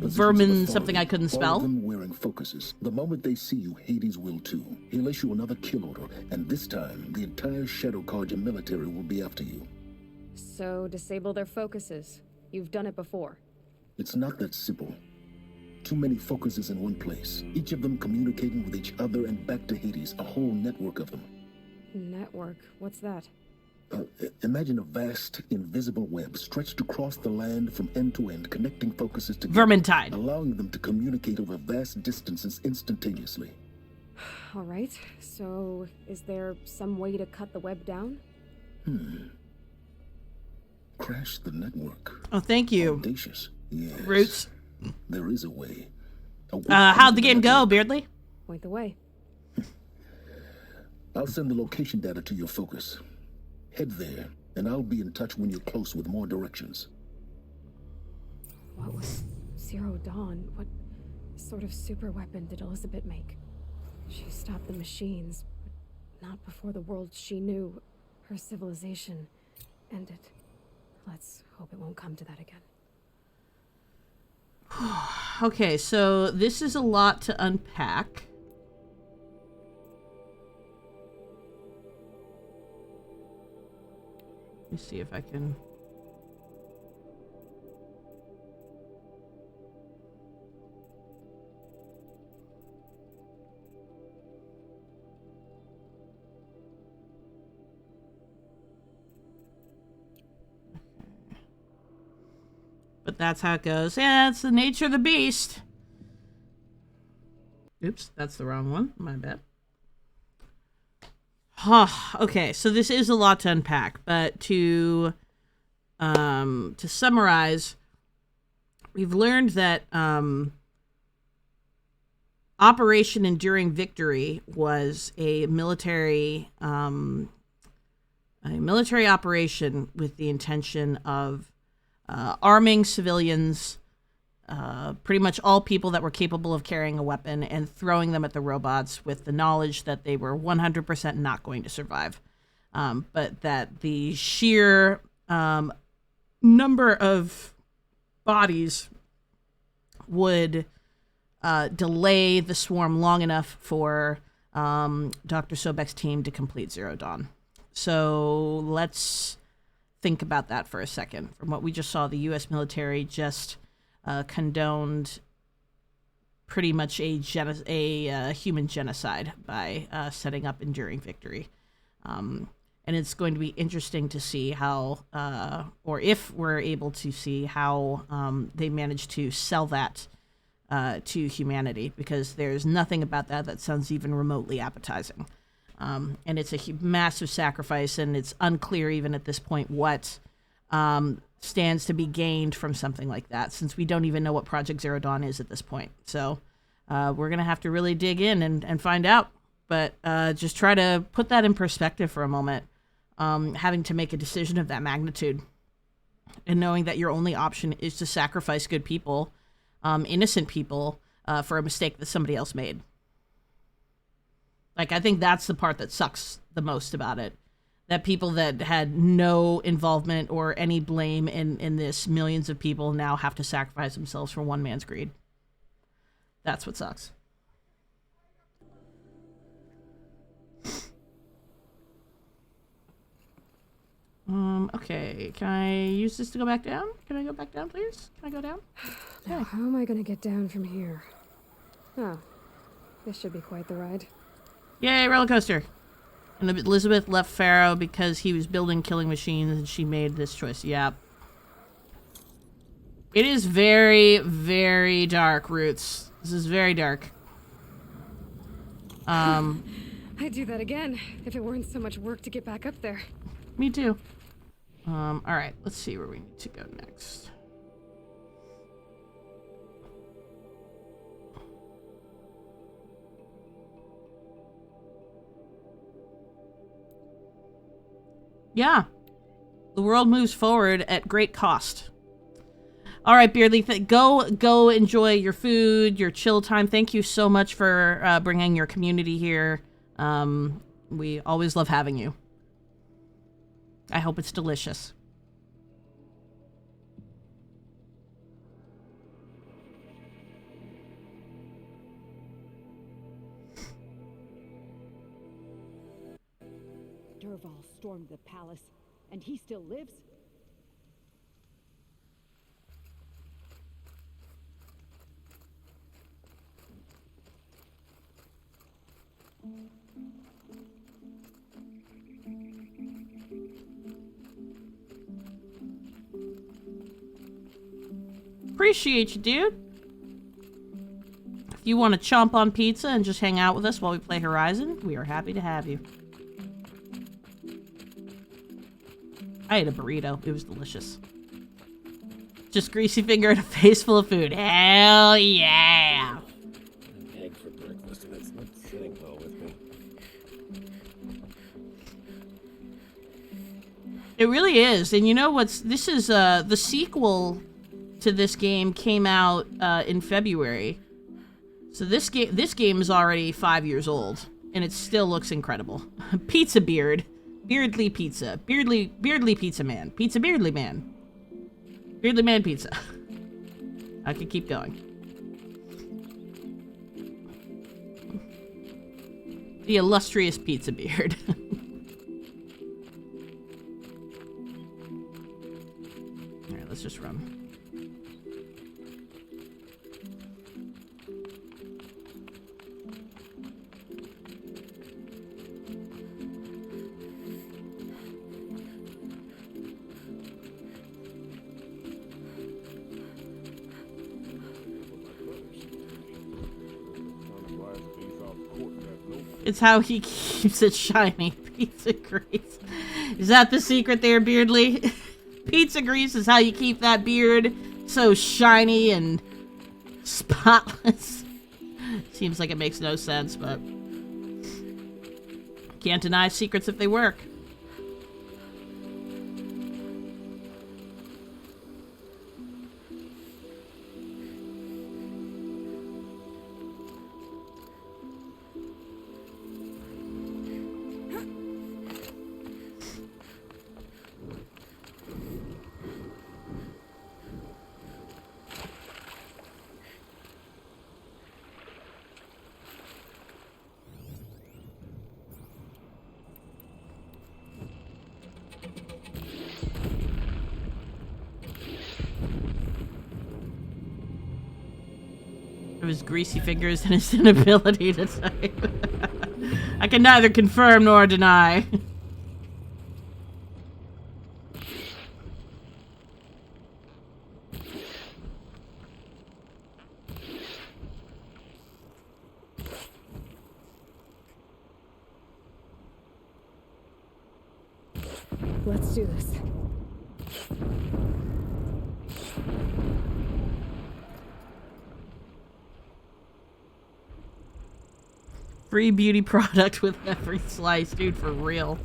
Speaker 1: Vermin, something I couldn't spell.
Speaker 12: All of them wearing focuses. The moment they see you, Hades will too. He'll issue another kill order, and this time, the entire Shadow Carja military will be after you.
Speaker 3: So, disable their focuses. You've done it before.
Speaker 12: It's not that simple. Too many focuses in one place, each of them communicating with each other and back to Hades, a whole network of them.
Speaker 3: Network? What's that?
Speaker 12: Imagine a vast, invisible web stretched across the land from end to end, connecting focuses together.
Speaker 1: Vermintide.
Speaker 12: Allowing them to communicate over vast distances instantaneously.
Speaker 3: All right, so is there some way to cut the web down?
Speaker 12: Crash
Speaker 1: network. Oh, thank you.
Speaker 12: Audacious. Yes.
Speaker 1: Roots.
Speaker 12: There is a way.
Speaker 1: How'd the game go, Beardly?
Speaker 3: Point the way.
Speaker 12: I'll send the location data to your focus. Head there, and I'll be in touch when you're close with more directions.
Speaker 3: What was Zero Dawn? What sort of super weapon did Elizabeth make? She stopped the machines, but not before the world she knew, her civilization, ended. Let's hope it won't come to that again.
Speaker 1: Okay, so this is a lot to unpack. Let me see if I can... But that's how it goes. Yeah, it's the nature of the beast. Oops, that's the wrong one. My bad. Okay, so this is a lot to unpack, but to summarize, we've learned that Operation Enduring Victory was a military operation with the intention of arming civilians, pretty much all people that were capable of carrying a weapon, and throwing them at the robots with the knowledge that they were 100% not going to survive. But that the sheer number of bodies would delay the swarm long enough for Dr. Sobek's team to complete Zero Dawn. So let's think about that for a second. From what we just saw, the U.S. military just condoned pretty much a human genocide by setting up Enduring Victory. And it's going to be interesting to see how, or if we're able to see how they managed to sell that to humanity, because there's nothing about that that sounds even remotely appetizing. And it's a massive sacrifice, and it's unclear even at this point what stands to be gained from something like that, since we don't even know what Project Zero Dawn is at this point. So we're going to have to really dig in and find out. But just try to put that in perspective for a moment, having to make a decision of that magnitude and knowing that your only option is to sacrifice good people, innocent people, for a mistake that somebody else made. Like, I think that's the part that sucks the most about it. That people that had no involvement or any blame in this, millions of people now have to sacrifice themselves for one man's greed. That's what sucks. Okay, can I use this to go back down? Can I go back down, please? Can I go down?
Speaker 3: Now, how am I gonna get down from here? Oh, this should be quite the ride.
Speaker 1: Yay, roller coaster. And Elizabeth left Pharaoh because he was building killing machines and she made this choice. Yep. It is very, very dark, Roots. This is very dark.
Speaker 3: I'd do that again if it weren't so much work to get back up there.
Speaker 1: Me too. Alright, let's see where we need to go next. Yeah. The world moves forward at great cost. All right, Beardly, go enjoy your food, your chill time. Thank you so much for bringing your community here. We always love having you. I hope it's delicious.
Speaker 14: Dervahl stormed the palace, and he still lives?
Speaker 1: Appreciate you, dude. If you want to chomp on pizza and just hang out with us while we play Horizon, we are happy to have you. I ate a burrito. It was delicious. Just greasy finger and a face full of food. Hell yeah!
Speaker 4: An egg for breakfast, and it's not sitting well with me.
Speaker 1: It really is. And you know what's... This is, the sequel to this game came out, in February. So this game is already 5 years old, and it still looks incredible. Pizza Beard. Beardly Pizza. Beardly Pizza Man. Pizza Beardly Man. Beardly Man Pizza. I could keep going. The illustrious Pizza Beard. Alright, let's just run. It's how he keeps it shiny. Pizza grease. Is that the secret there, Beardly? Pizza grease is how you keep that beard so shiny and spotless. Seems like it makes no sense, but can't deny secrets if they work. Of his greasy fingers and his inability to type. I can neither confirm nor deny.
Speaker 3: Let's do this.
Speaker 1: Free beauty product with every slice, dude, for real.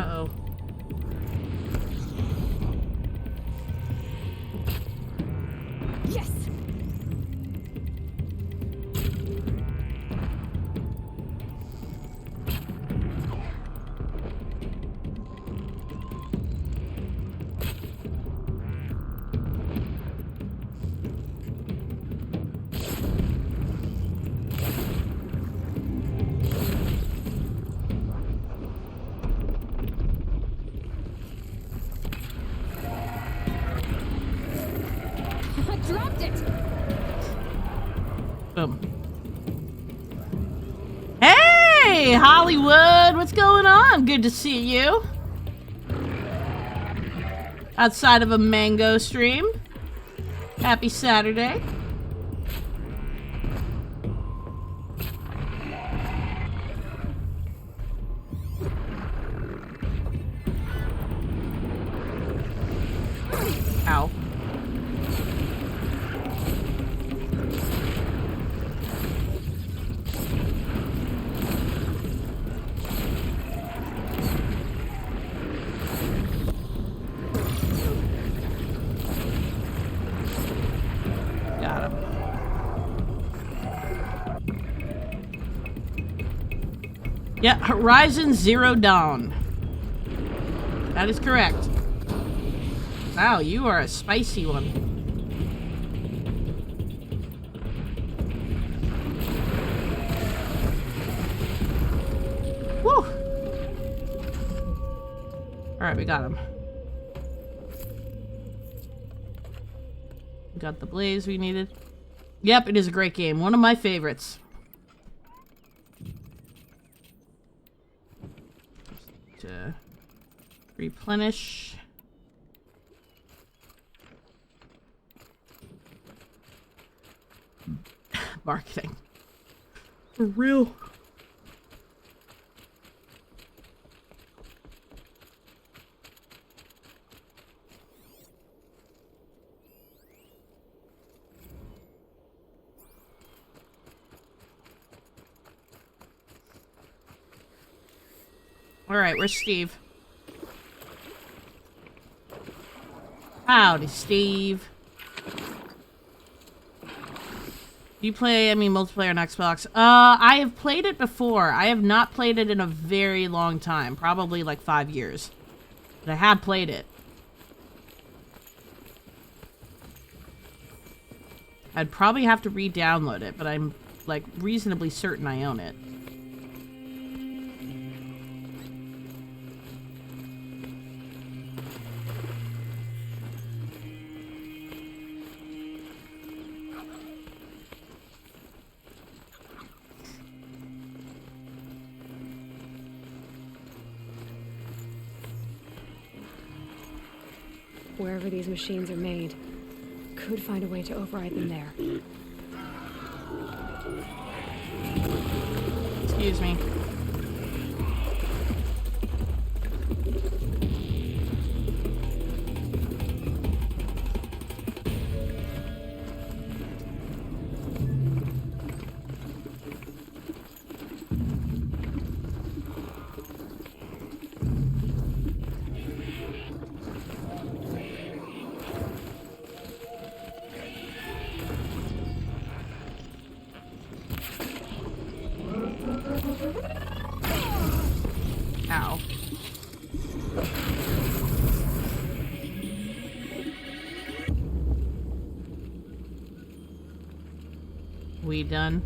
Speaker 1: Uh-oh.
Speaker 3: Yes! Dropped it!
Speaker 1: Boom. Hey, Hollywood! What's going on? Good to see you. Outside of a mango stream. Happy Saturday. Ow. Got him. Yeah, Horizon Zero Dawn. That is correct. Wow, you are a spicy one. Woo! Alright, we got him. We got the blaze we needed. Yep, it is a great game. One of my favorites. To replenish. Marketing. For real. Alright, where's Steve? Howdy, Steve. Do you play, multiplayer on Xbox? I have played it before. I have not played it in a very long time. Probably like 5 years. But I have played it. I'd probably have to re-download it, but I'm, like, reasonably certain I own it.
Speaker 3: Wherever these machines are made, could find a way to override them there.
Speaker 1: Excuse me. Ow. We done?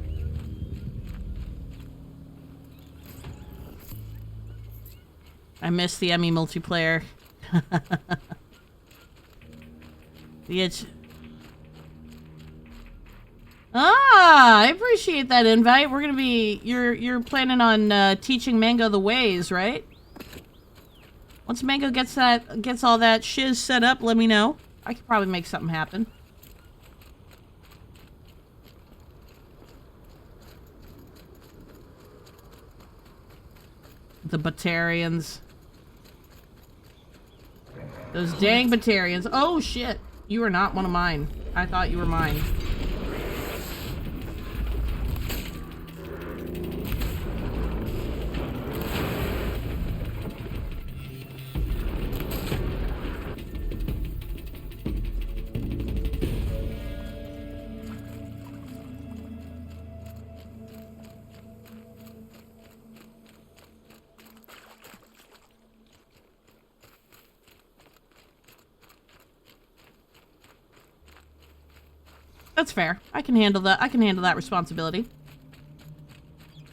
Speaker 1: I missed the Emmy multiplayer. It's... Ah, I appreciate that invite. We're gonna be... You're planning on teaching Mango the ways, right? Once Mango gets all that shiz set up, let me know. I could probably make something happen. The Batarians. Those dang Batarians. Oh, shit. You are not one of mine. I thought you were mine. That's fair. I can handle that. I can handle that responsibility.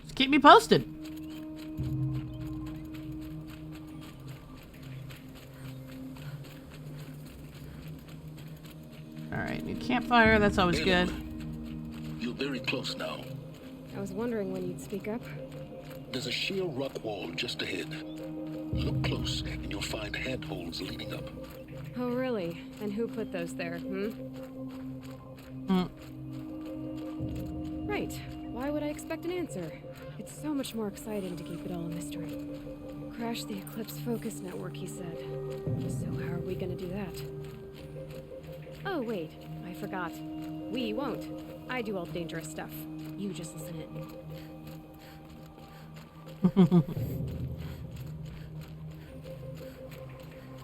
Speaker 1: Just keep me posted. Alright, new campfire. That's always good.
Speaker 12: You're very close now.
Speaker 3: I was wondering when you'd speak up.
Speaker 12: There's a sheer rock wall just ahead. Look close, and you'll find handholds leading up.
Speaker 3: Oh, really? And who put those there, Right. Why would I expect an answer? It's so much more exciting to keep it all a mystery. Crash the Eclipse Focus Network, he said. So how are we gonna do that? Oh, wait. I forgot. We won't. I do all the dangerous stuff. You just listen in.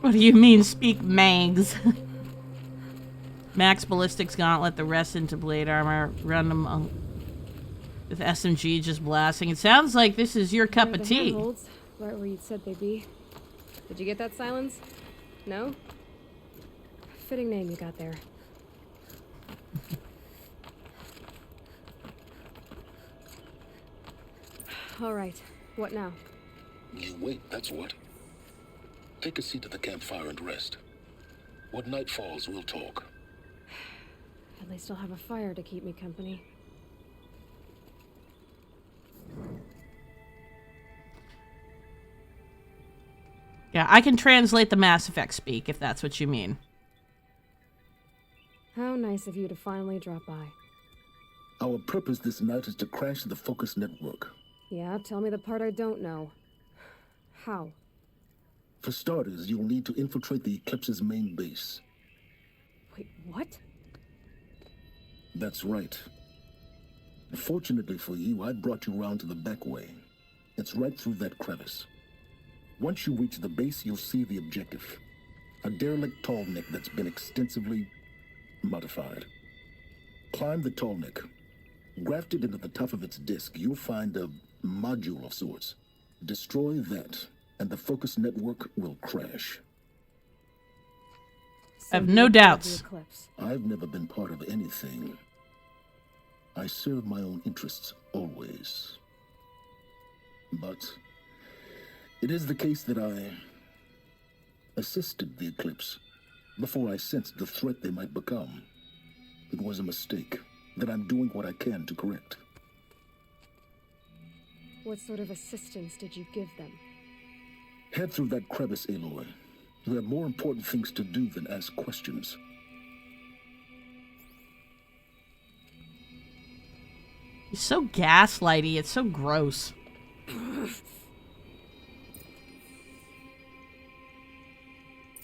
Speaker 1: What do you mean, speak Mags? Max Ballistics Gauntlet, the rest into Blade Armor, run them with SMG just blasting. It sounds like this is your cup of tea.
Speaker 3: Handholds, right where you'd said they'd be. Did you get that, Silence? No? Fitting name you got there. All right. What now?
Speaker 12: You wait, that's what. Take a seat at the campfire and rest. When night falls, we'll talk.
Speaker 3: At least I'll have a fire to keep me company.
Speaker 1: Yeah, I can translate the Mass Effect speak, if that's what you mean.
Speaker 3: How nice of you to finally drop by.
Speaker 12: Our purpose this night is to crash the Focus Network.
Speaker 3: Yeah, tell me the part I don't know. How?
Speaker 12: For starters, you'll need to infiltrate the Eclipse's main base.
Speaker 3: Wait, what?
Speaker 12: That's right. Fortunately for you, I brought you round to the back way. It's right through that crevice. Once you reach the base, you'll see the objective. A derelict tall neck that's been extensively modified. Climb the tall neck. Grafted into the top of its disk, you'll find a module of sorts. Destroy that, and the focus network will crash.
Speaker 1: I have no doubts.
Speaker 12: I've never been part of anything. I serve my own interests, always. But it is the case that I assisted the Eclipse before I sensed the threat they might become. It was a mistake that I'm doing what I can to correct.
Speaker 3: What sort of assistance did you give them?
Speaker 12: Head through that crevice, Aloy. You have more important things to do than ask questions.
Speaker 1: He's so gaslighty. It's so gross.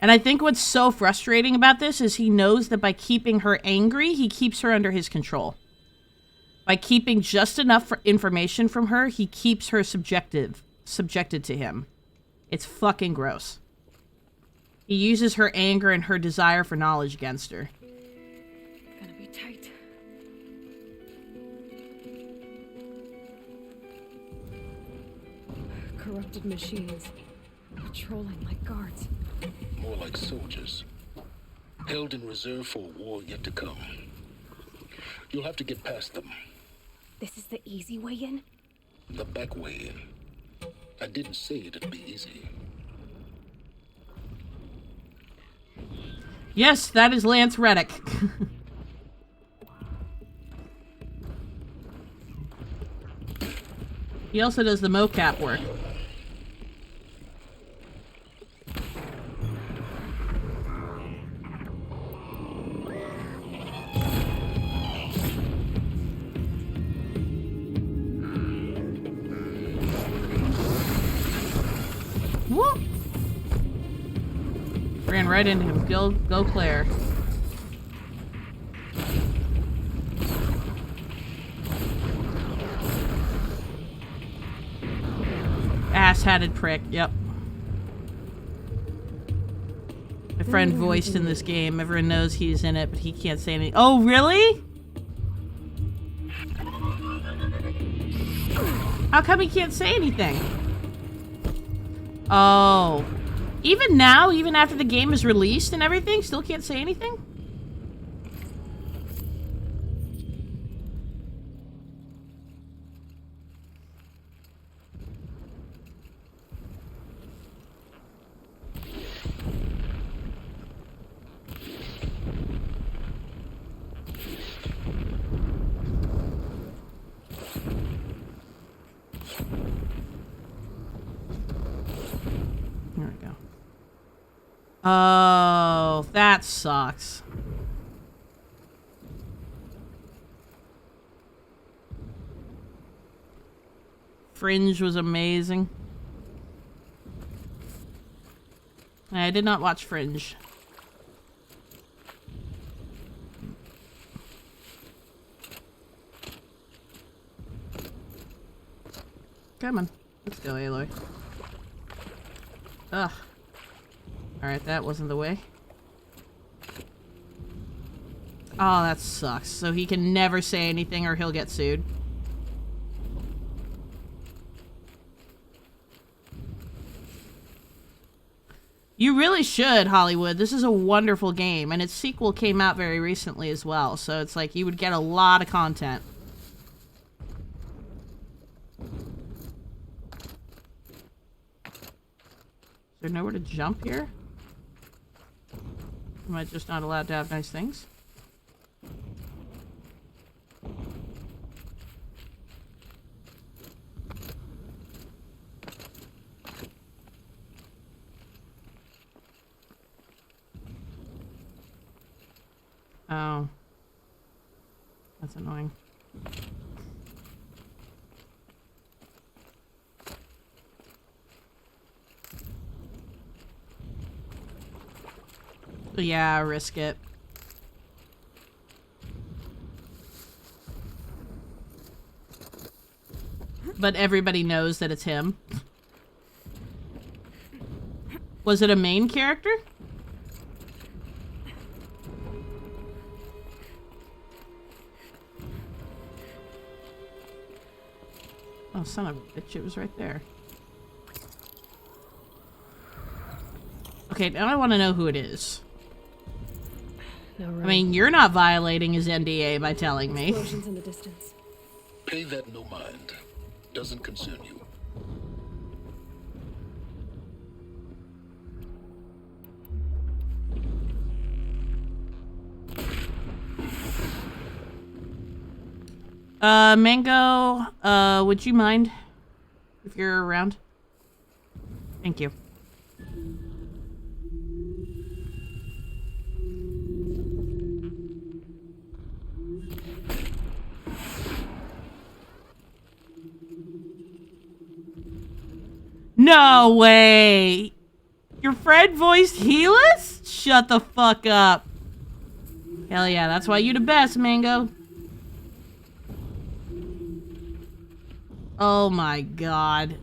Speaker 1: And I think what's so frustrating about this is he knows that by keeping her angry, he keeps her under his control. By keeping just enough information from her, he keeps her subjected to him. It's fucking gross. He uses her anger and her desire for knowledge against her.
Speaker 3: Gonna be tight. Corrupted machines. Patrolling like guards.
Speaker 12: More like soldiers. Held in reserve for a war yet to come. You'll have to get past them.
Speaker 3: This is the easy way in?
Speaker 12: The back way in. I didn't say it'd be easy.
Speaker 1: Yes, that is Lance Reddick. He also does the mocap work. Whoop! Ran right into him. Go Claire. Ass-hatted prick, yep. My friend voiced in this game. Everyone knows he's in it, but he can't say anything. Oh, really? How come he can't say anything? Oh. Even now, even after the game is released and everything, still can't say anything? There we go. Oh, that sucks. Fringe was amazing. I did not watch Fringe. Come on. Let's go, Aloy. Ugh. Alright, that wasn't the way. Oh, that sucks. So he can never say anything or he'll get sued. You really should, Hollywood. This is a wonderful game, and its sequel came out very recently as well, so it's like you would get a lot of content. Is there nowhere to jump here? Am I just not allowed to have nice things? Oh. That's annoying. Yeah, risk it. But everybody knows that it's him. Was it a main character? Oh, son of a bitch, it was right there. Okay, now I want to know who it is.
Speaker 3: No, right.
Speaker 1: I mean, you're not violating his NDA by telling me.
Speaker 3: Explosions in the distance.
Speaker 12: Pay that no mind. Doesn't concern you.
Speaker 1: Mango, would you mind if you're around? Thank you. No way! Your friend voiced Helis? Shut the fuck up. Hell yeah, that's why you the best, Mango. Oh my god.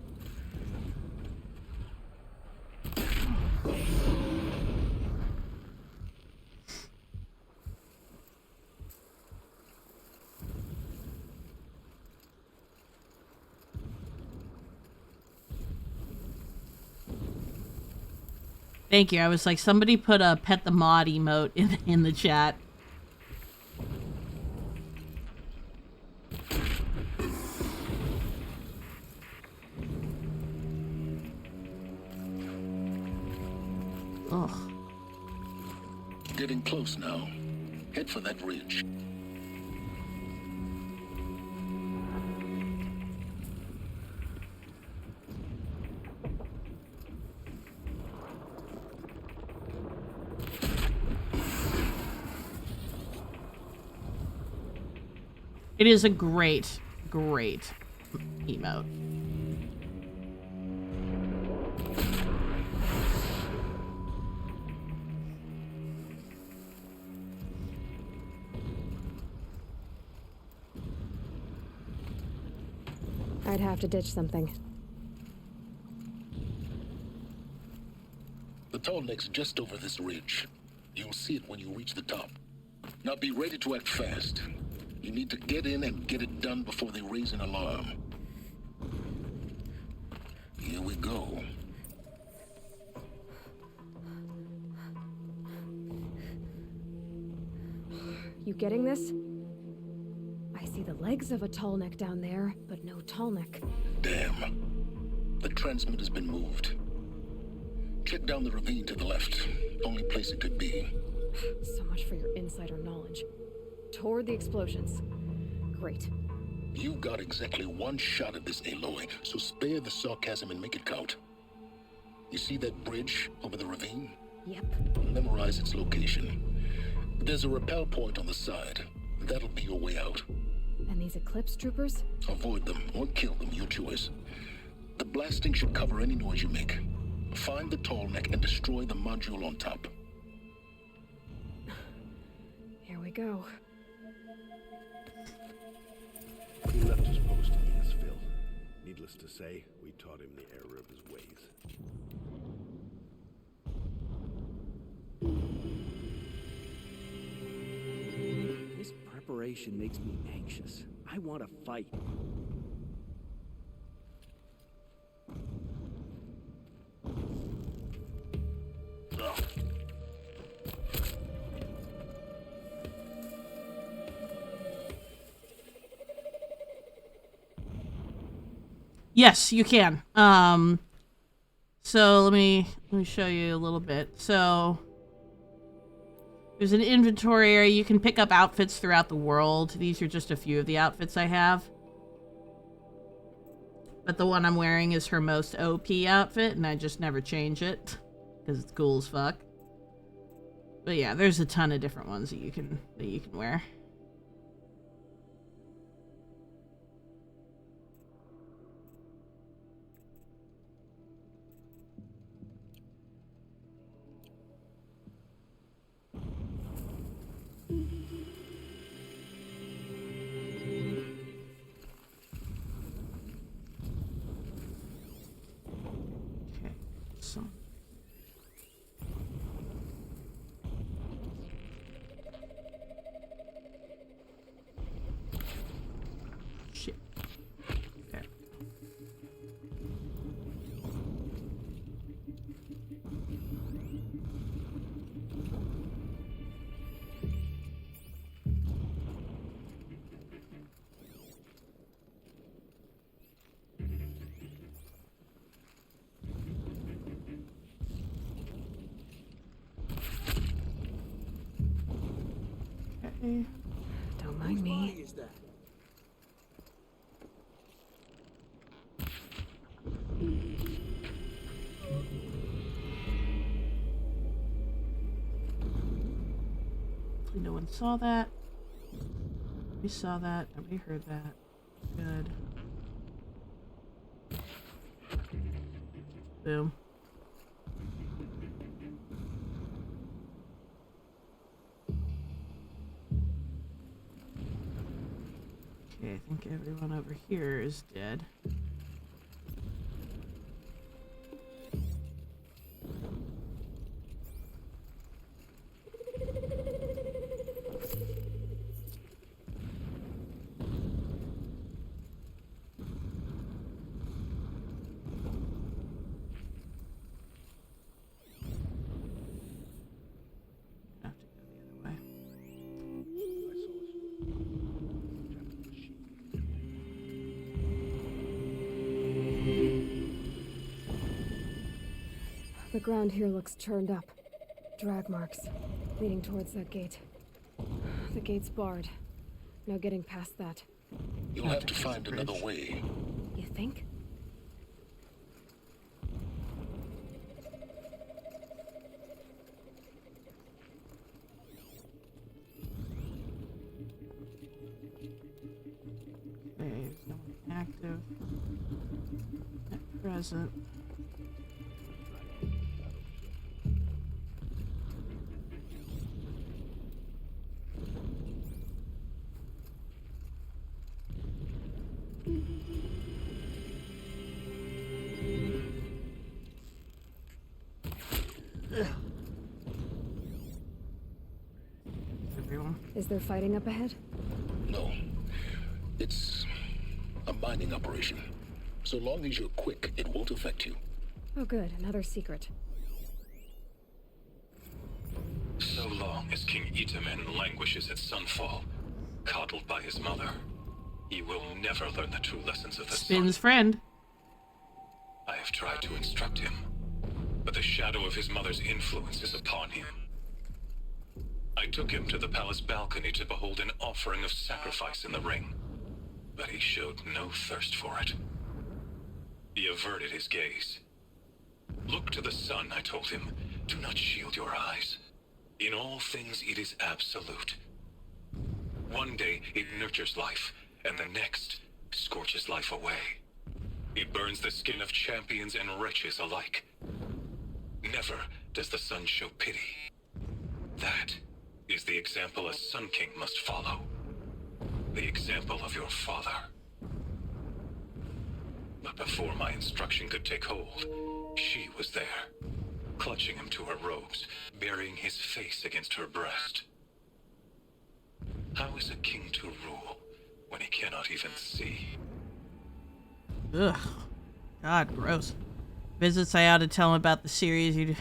Speaker 1: Thank you. I was like, somebody put a pet the mod emote in the chat. Ugh.
Speaker 12: Getting close now. Head for that ridge.
Speaker 1: It is a great, great emote.
Speaker 3: I'd have to ditch something.
Speaker 12: The tall neck's just over this ridge. You'll see it when you reach the top. Now be ready to act fast. You need to get in and get it done before they raise an alarm. Here we go.
Speaker 3: You getting this? I see the legs of a tall neck down there, but no tall neck.
Speaker 12: Damn. The transmitter's been moved. Check down the ravine to the left. Only place it could be.
Speaker 3: So much for your insider knowledge. Toward the explosions. Great.
Speaker 12: You got exactly one shot at this, Aloy, so spare the sarcasm and make it count. You see that bridge over the ravine?
Speaker 3: Yep.
Speaker 12: Memorize its location. There's a rappel point on the side. That'll be your way out.
Speaker 3: And these Eclipse troopers?
Speaker 12: Avoid them or kill them, your choice. The blasting should cover any noise you make. Find the tall neck and destroy the module on top.
Speaker 3: Here we go.
Speaker 7: He left his post to meet us, Phil. Needless to say, we taught him the error of his ways.
Speaker 2: This preparation makes me anxious. I want to fight.
Speaker 1: Yes, you can. So let me show you a little bit. So there's an inventory area. You can pick up outfits throughout the world. These are just a few of the outfits I have. But the one I'm wearing is her most OP outfit, and I just never change it because it's cool as fuck. But yeah, there's a ton of different ones that you can wear. Okay.
Speaker 3: Don't mind me.
Speaker 2: Is that?
Speaker 1: No one saw that. We saw that. Nobody heard that. Good. Boom. Okay, I think everyone over here is dead.
Speaker 3: The ground here looks churned up. Drag marks, leading towards that gate. The gate's barred. No getting past that.
Speaker 12: You'll have to find another way.
Speaker 3: You think?
Speaker 1: Okay, there's no one active at present.
Speaker 3: Is there fighting up ahead?
Speaker 12: No. It's a mining operation. So long as you're quick, it won't affect you.
Speaker 3: Oh good, another secret.
Speaker 11: So long as King Itamen languishes at Sunfall, coddled by his mother, he will never learn the true lessons of the
Speaker 1: Spin's
Speaker 11: sun.
Speaker 1: friend.
Speaker 11: I have tried to instruct him, but the shadow of his mother's influence is upon him. I took him to the palace balcony to behold an offering of sacrifice in the ring, but he showed no thirst for it. He averted his gaze. Look to the sun, I told him. Do not shield your eyes. In all things it is absolute. One day it nurtures life, and the next scorches life away. It burns the skin of champions and wretches alike. Never does the sun show pity. That is the example a Sun King must follow. The example of your father. But before my instruction could take hold, she was there, clutching him to her robes, burying his face against her breast. How is a king to rule when he cannot even see?
Speaker 1: Ugh. God, gross. Visits I ought to tell him about the series you...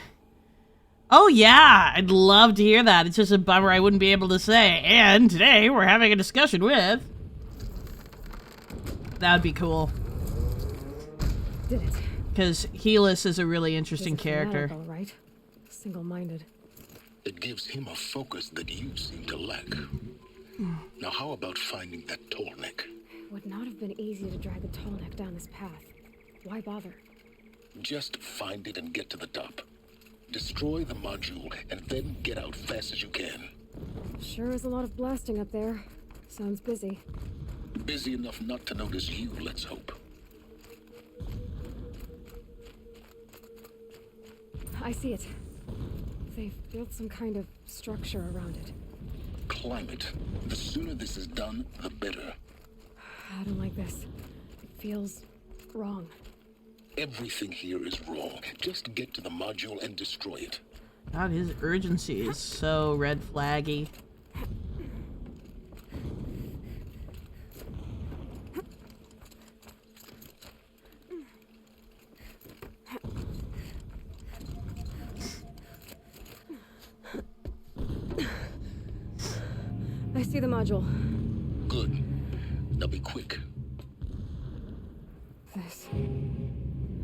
Speaker 1: Oh yeah, I'd love to hear that. It's just a bummer I wouldn't be able to say, and today we're having a discussion with... That would be cool.
Speaker 3: Did it.
Speaker 1: Because Helis is a really interesting character.
Speaker 3: All right. Single-minded.
Speaker 12: It gives him a focus that you seem to lack. Now how about finding that Tallneck?
Speaker 3: It would not have been easy to drag the Tallneck down this path. Why bother?
Speaker 12: Just find it and get to the top. Destroy the module, and then get out fast as you can.
Speaker 3: Sure is a lot of blasting up there. Sounds busy.
Speaker 12: Busy enough not to notice you, let's hope.
Speaker 3: I see it. They've built some kind of structure around it.
Speaker 12: Climb it. The sooner this is done, the better.
Speaker 3: I don't like this. It feels wrong.
Speaker 12: Everything here is wrong. Just get to the module and destroy it.
Speaker 1: God, his urgency is so red flaggy.
Speaker 3: I see the module.
Speaker 12: Good. Now be quick.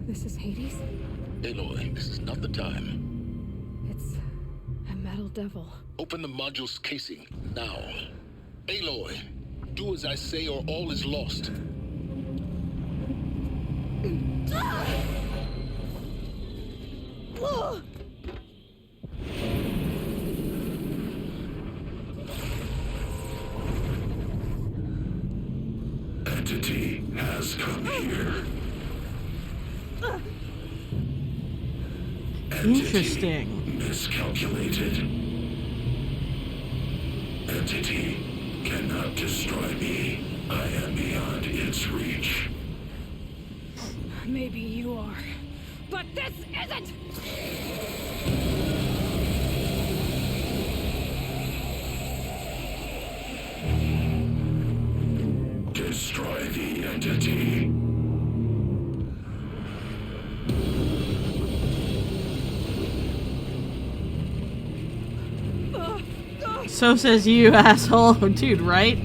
Speaker 3: This is Hades?
Speaker 12: Aloy, this is not the time.
Speaker 3: It's a metal little devil.
Speaker 12: Open the module's casing, now. Aloy, do as I say or all is lost.
Speaker 11: Entity has come here.
Speaker 1: Interesting.
Speaker 11: Miscalculated. Entity cannot destroy me. I am beyond its reach.
Speaker 3: Maybe you are, but this isn't!
Speaker 11: Destroy the entity.
Speaker 1: So says you, asshole. Dude, right?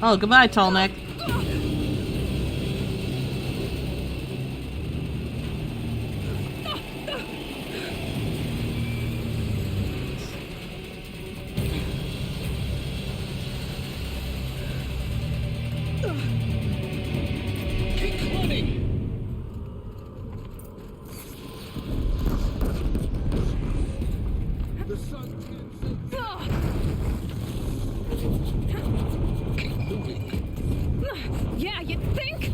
Speaker 1: Oh, goodbye, tall neck.
Speaker 12: Keep running! The sun keep moving.
Speaker 3: Yeah, you think?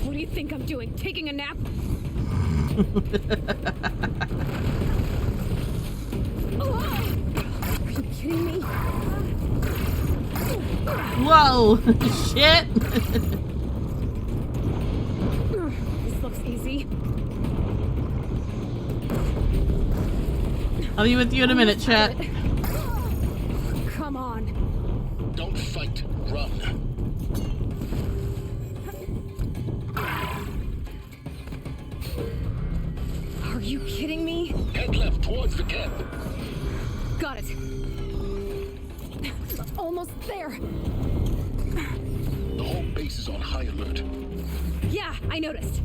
Speaker 3: What do you think I'm doing? Taking a nap? Are you kidding me?
Speaker 1: Whoa! Shit!
Speaker 3: This looks easy.
Speaker 1: I'll be with you in a minute, chat.
Speaker 3: Come on.
Speaker 12: Don't fight, run.
Speaker 3: Are you kidding me?
Speaker 12: Head left towards the camp.
Speaker 3: Got it. Almost there.
Speaker 12: The whole base is on high alert.
Speaker 3: Yeah, I noticed.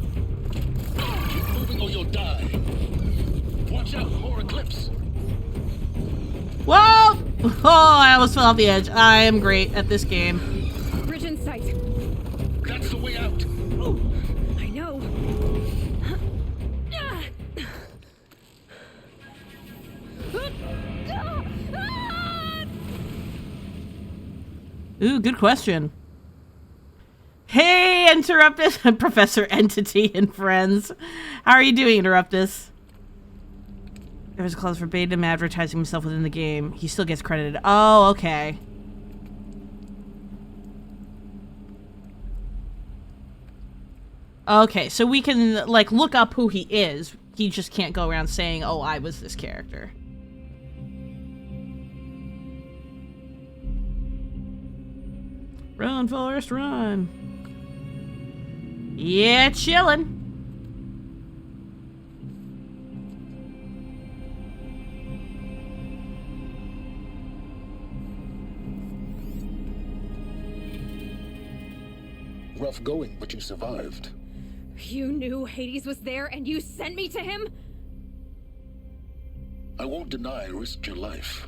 Speaker 12: Keep moving or you'll die. Watch out, more Eclipse.
Speaker 1: Whoa! Oh, I almost fell off the edge. I am great at this game.
Speaker 3: Bridge in sight.
Speaker 12: That's the way out.
Speaker 3: Oh, I know.
Speaker 1: Ooh, good question. Hey, Interruptus, Professor Entity and friends. How are you doing, Interruptus? There was a clause forbade him advertising himself within the game. He still gets credited. Oh, okay. Okay, so we can, like, look up who he is. He just can't go around saying, oh, I was this character. Run, Forrest, run. Yeah, chillin'.
Speaker 12: Rough going, but you survived.
Speaker 3: You knew Hades was there and you sent me to him?
Speaker 12: I won't deny I risked your life,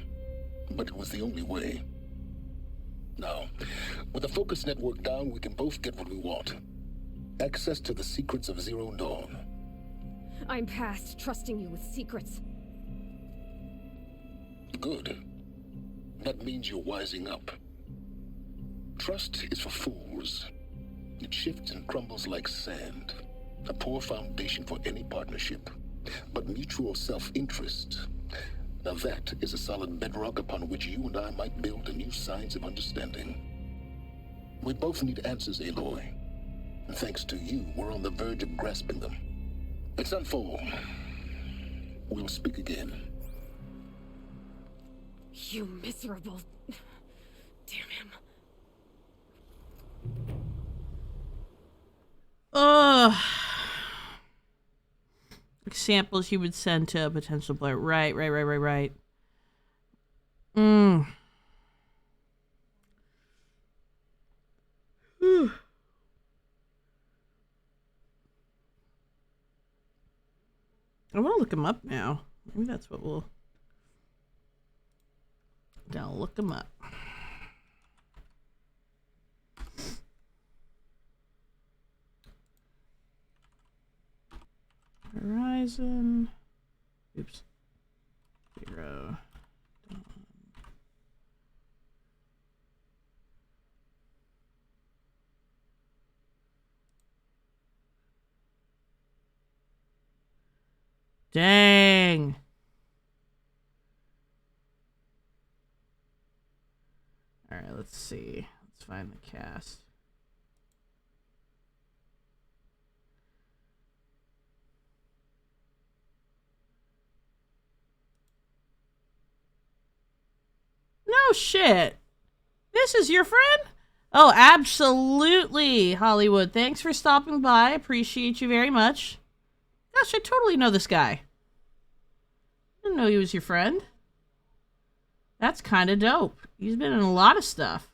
Speaker 12: but it was the only way. Now, with the focus network down, we can both get what we want. Access to the secrets of Zero Dawn.
Speaker 3: I'm past trusting you with secrets.
Speaker 12: Good. That means you're wising up. Trust is for fools. It shifts and crumbles like sand. A poor foundation for any partnership. But mutual self-interest, now that is a solid bedrock upon which you and I might build a new science of understanding. We both need answers, Aloy. And thanks to you, we're on the verge of grasping them. It's unfold. We'll speak again.
Speaker 3: You miserable... Damn him.
Speaker 1: Ugh. Examples you would send to a potential player. Right. I want to look him up now. Maybe that's what we'll... I'll look him up. Horizon. Oops. 0. Dang. All right, let's see. Let's find the cast. No shit. This is your friend? Oh, absolutely, Hollywood. Thanks for stopping by. Appreciate you very much. Gosh, I totally know this guy. Didn't know he was your friend. That's kind of dope. He's been in a lot of stuff.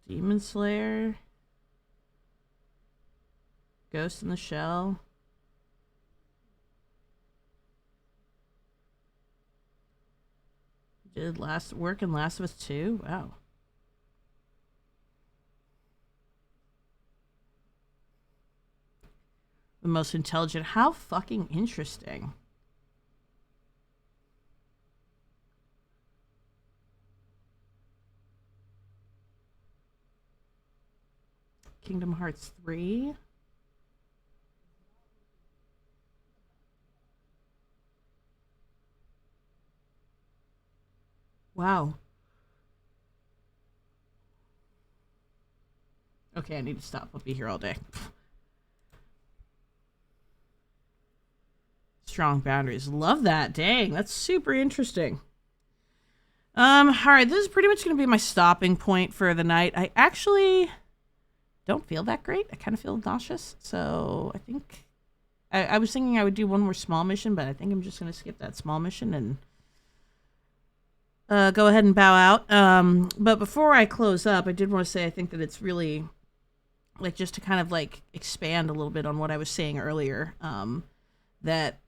Speaker 1: Demon Slayer. Ghost in the Shell. Did work in Last of Us 2? Wow. The most intelligent. How fucking interesting. Kingdom Hearts 3. Wow. Okay, I need to stop. I'll be here all day. Strong boundaries. Love that. Dang, that's super interesting. Alright, this is pretty much going to be my stopping point for the night. I actually don't feel that great. I kind of feel nauseous. So I think I was thinking I would do one more small mission, but I think I'm just going to skip that small mission and go ahead and bow out. But before I close up, I did want to say I think that it's really, like, just to kind of, like, expand a little bit on what I was saying earlier, that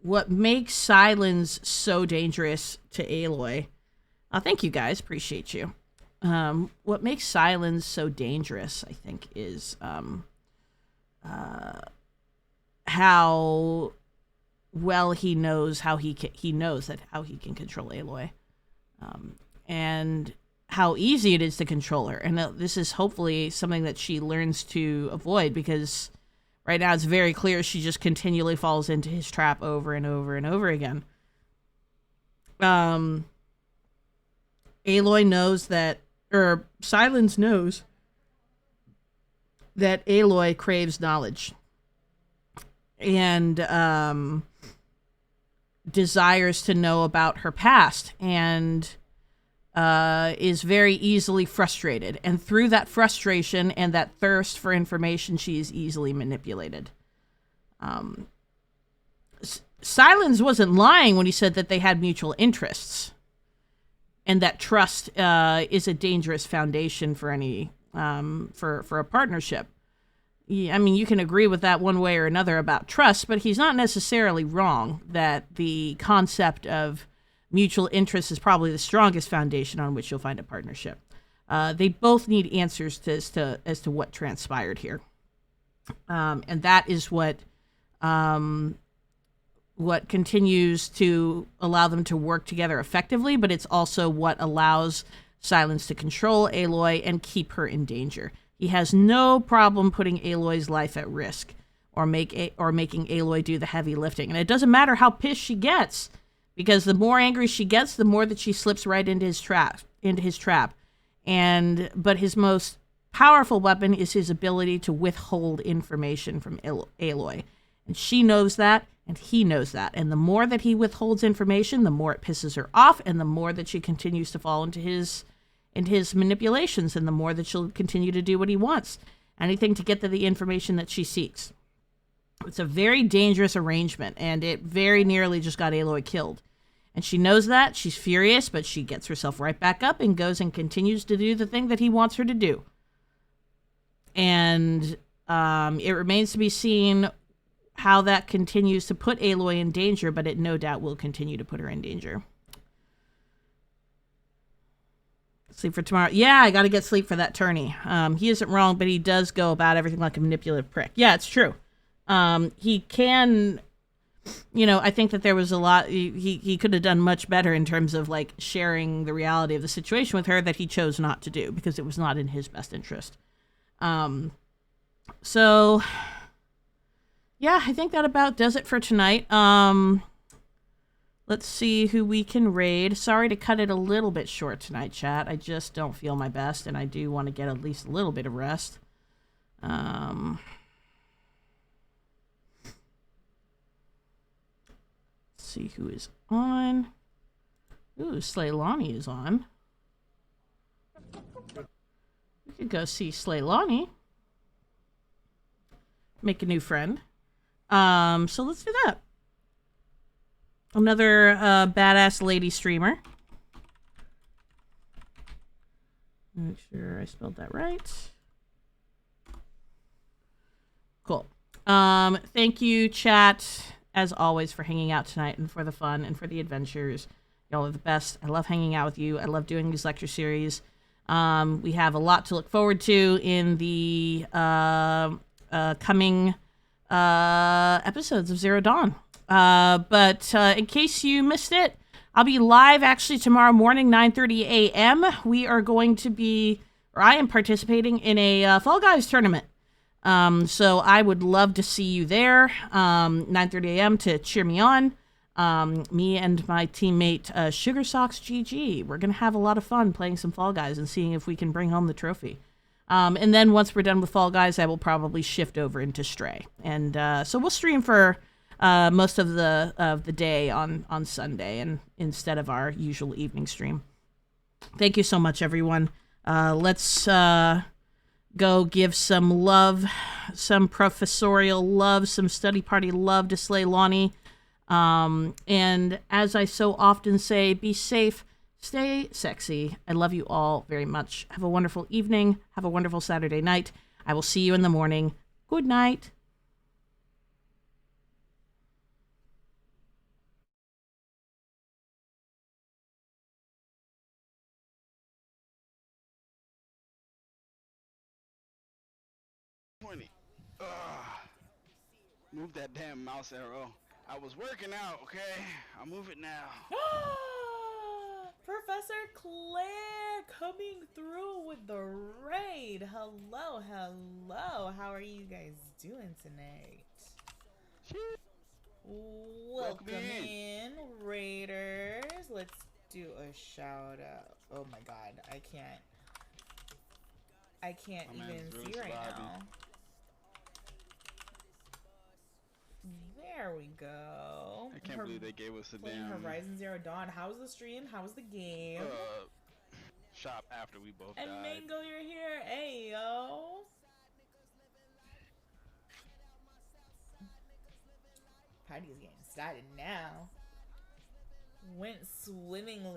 Speaker 1: what makes Sylens so dangerous to Aloy, thank you guys, appreciate you. What makes Sylens so dangerous, I think, is how well he knows how he can control Aloy, and how easy it is to control her. And this is hopefully something that she learns to avoid, because right now it's very clear she just continually falls into his trap over and over and over again. Aloy knows that, or Sylens knows that Aloy craves knowledge and desires to know about her past, and is very easily frustrated. And through that frustration and that thirst for information, she is easily manipulated. Sylens wasn't lying when he said that they had mutual interests, and that trust is a dangerous foundation for any for a partnership. I mean, you can agree with that one way or another about trust, but he's not necessarily wrong that the concept of mutual interest is probably the strongest foundation on which you'll find a partnership. They both need answers as to what transpired here, and that is what continues to allow them to work together effectively. But it's also what allows Sylens to control Aloy and keep her in danger. He has no problem putting Aloy's life at risk, or making Aloy do the heavy lifting. And it doesn't matter how pissed she gets, because the more angry she gets, the more that she slips right into his trap. But his most powerful weapon is his ability to withhold information from Aloy. And she knows that, and he knows that. And the more that he withholds information, the more it pisses her off, and the more that she continues to fall into his manipulations, and the more that she'll continue to do what he wants. Anything to get to the information that she seeks. It's a very dangerous arrangement, and it very nearly just got Aloy killed. And she knows that. She's furious, but she gets herself right back up and goes and continues to do the thing that he wants her to do. And it remains to be seen how that continues to put Aloy in danger, but it no doubt will continue to put her in danger. Sleep for tomorrow. Yeah, I got to get sleep for that tourney. He isn't wrong, but he does go about everything like a manipulative prick. Yeah, it's true. He can, I think that there was a lot, he could have done much better in terms of like sharing the reality of the situation with her that he chose not to do because it was not in his best interest. So yeah, I think that about does it for tonight. Let's see who we can raid. Sorry to cut it a little bit short tonight, chat. I just don't feel my best, and I do want to get at least a little bit of rest. Let's see who is on. Ooh, Slaylani is on. We could go see Slaylani. Make a new friend. So let's do that. Another badass lady streamer. Make sure I spelled that right. Cool. Thank you, chat, as always, for hanging out tonight and for the fun and for the adventures. Y'all are the best. I love hanging out with you. I love doing these lecture series. We have a lot to look forward to in the coming episodes of Zero Dawn. But in case you missed it, I'll be live actually tomorrow morning, 9:30 a.m. We are going to be, or I am participating in a Fall Guys tournament. So I would love to see you there, 9:30 a.m. to cheer me on. Me and my teammate, Sugar Socks GG. We're going to have a lot of fun playing some Fall Guys and seeing if we can bring home the trophy. And then once we're done with Fall Guys, I will probably shift over into Stray. And so we'll stream for most of the day on Sunday, and instead of our usual evening stream. Thank you so much, everyone. Let's go give some love, some professorial love, some study party love to Slaylani. And as I so often say, be safe, stay sexy. I love you all very much. Have a wonderful evening. Have a wonderful Saturday night. I will see you in the morning. Good night.
Speaker 15: Move that damn mouse arrow. I was working out, okay? I'll move it now.
Speaker 16: Professor Claire coming through with the raid. Hello, hello. How are you guys doing tonight? Welcome in, raiders. Let's do a shout out. Oh my god, I can't even see right now. There we go.
Speaker 15: I can't believe they gave us a
Speaker 16: playing
Speaker 15: damn
Speaker 16: Horizon Zero Dawn. How was the stream? How was the game?
Speaker 15: Shop after we both
Speaker 16: and
Speaker 15: died.
Speaker 16: Mango, you're here. Hey, yo. Party's getting started now. Went swimmingly.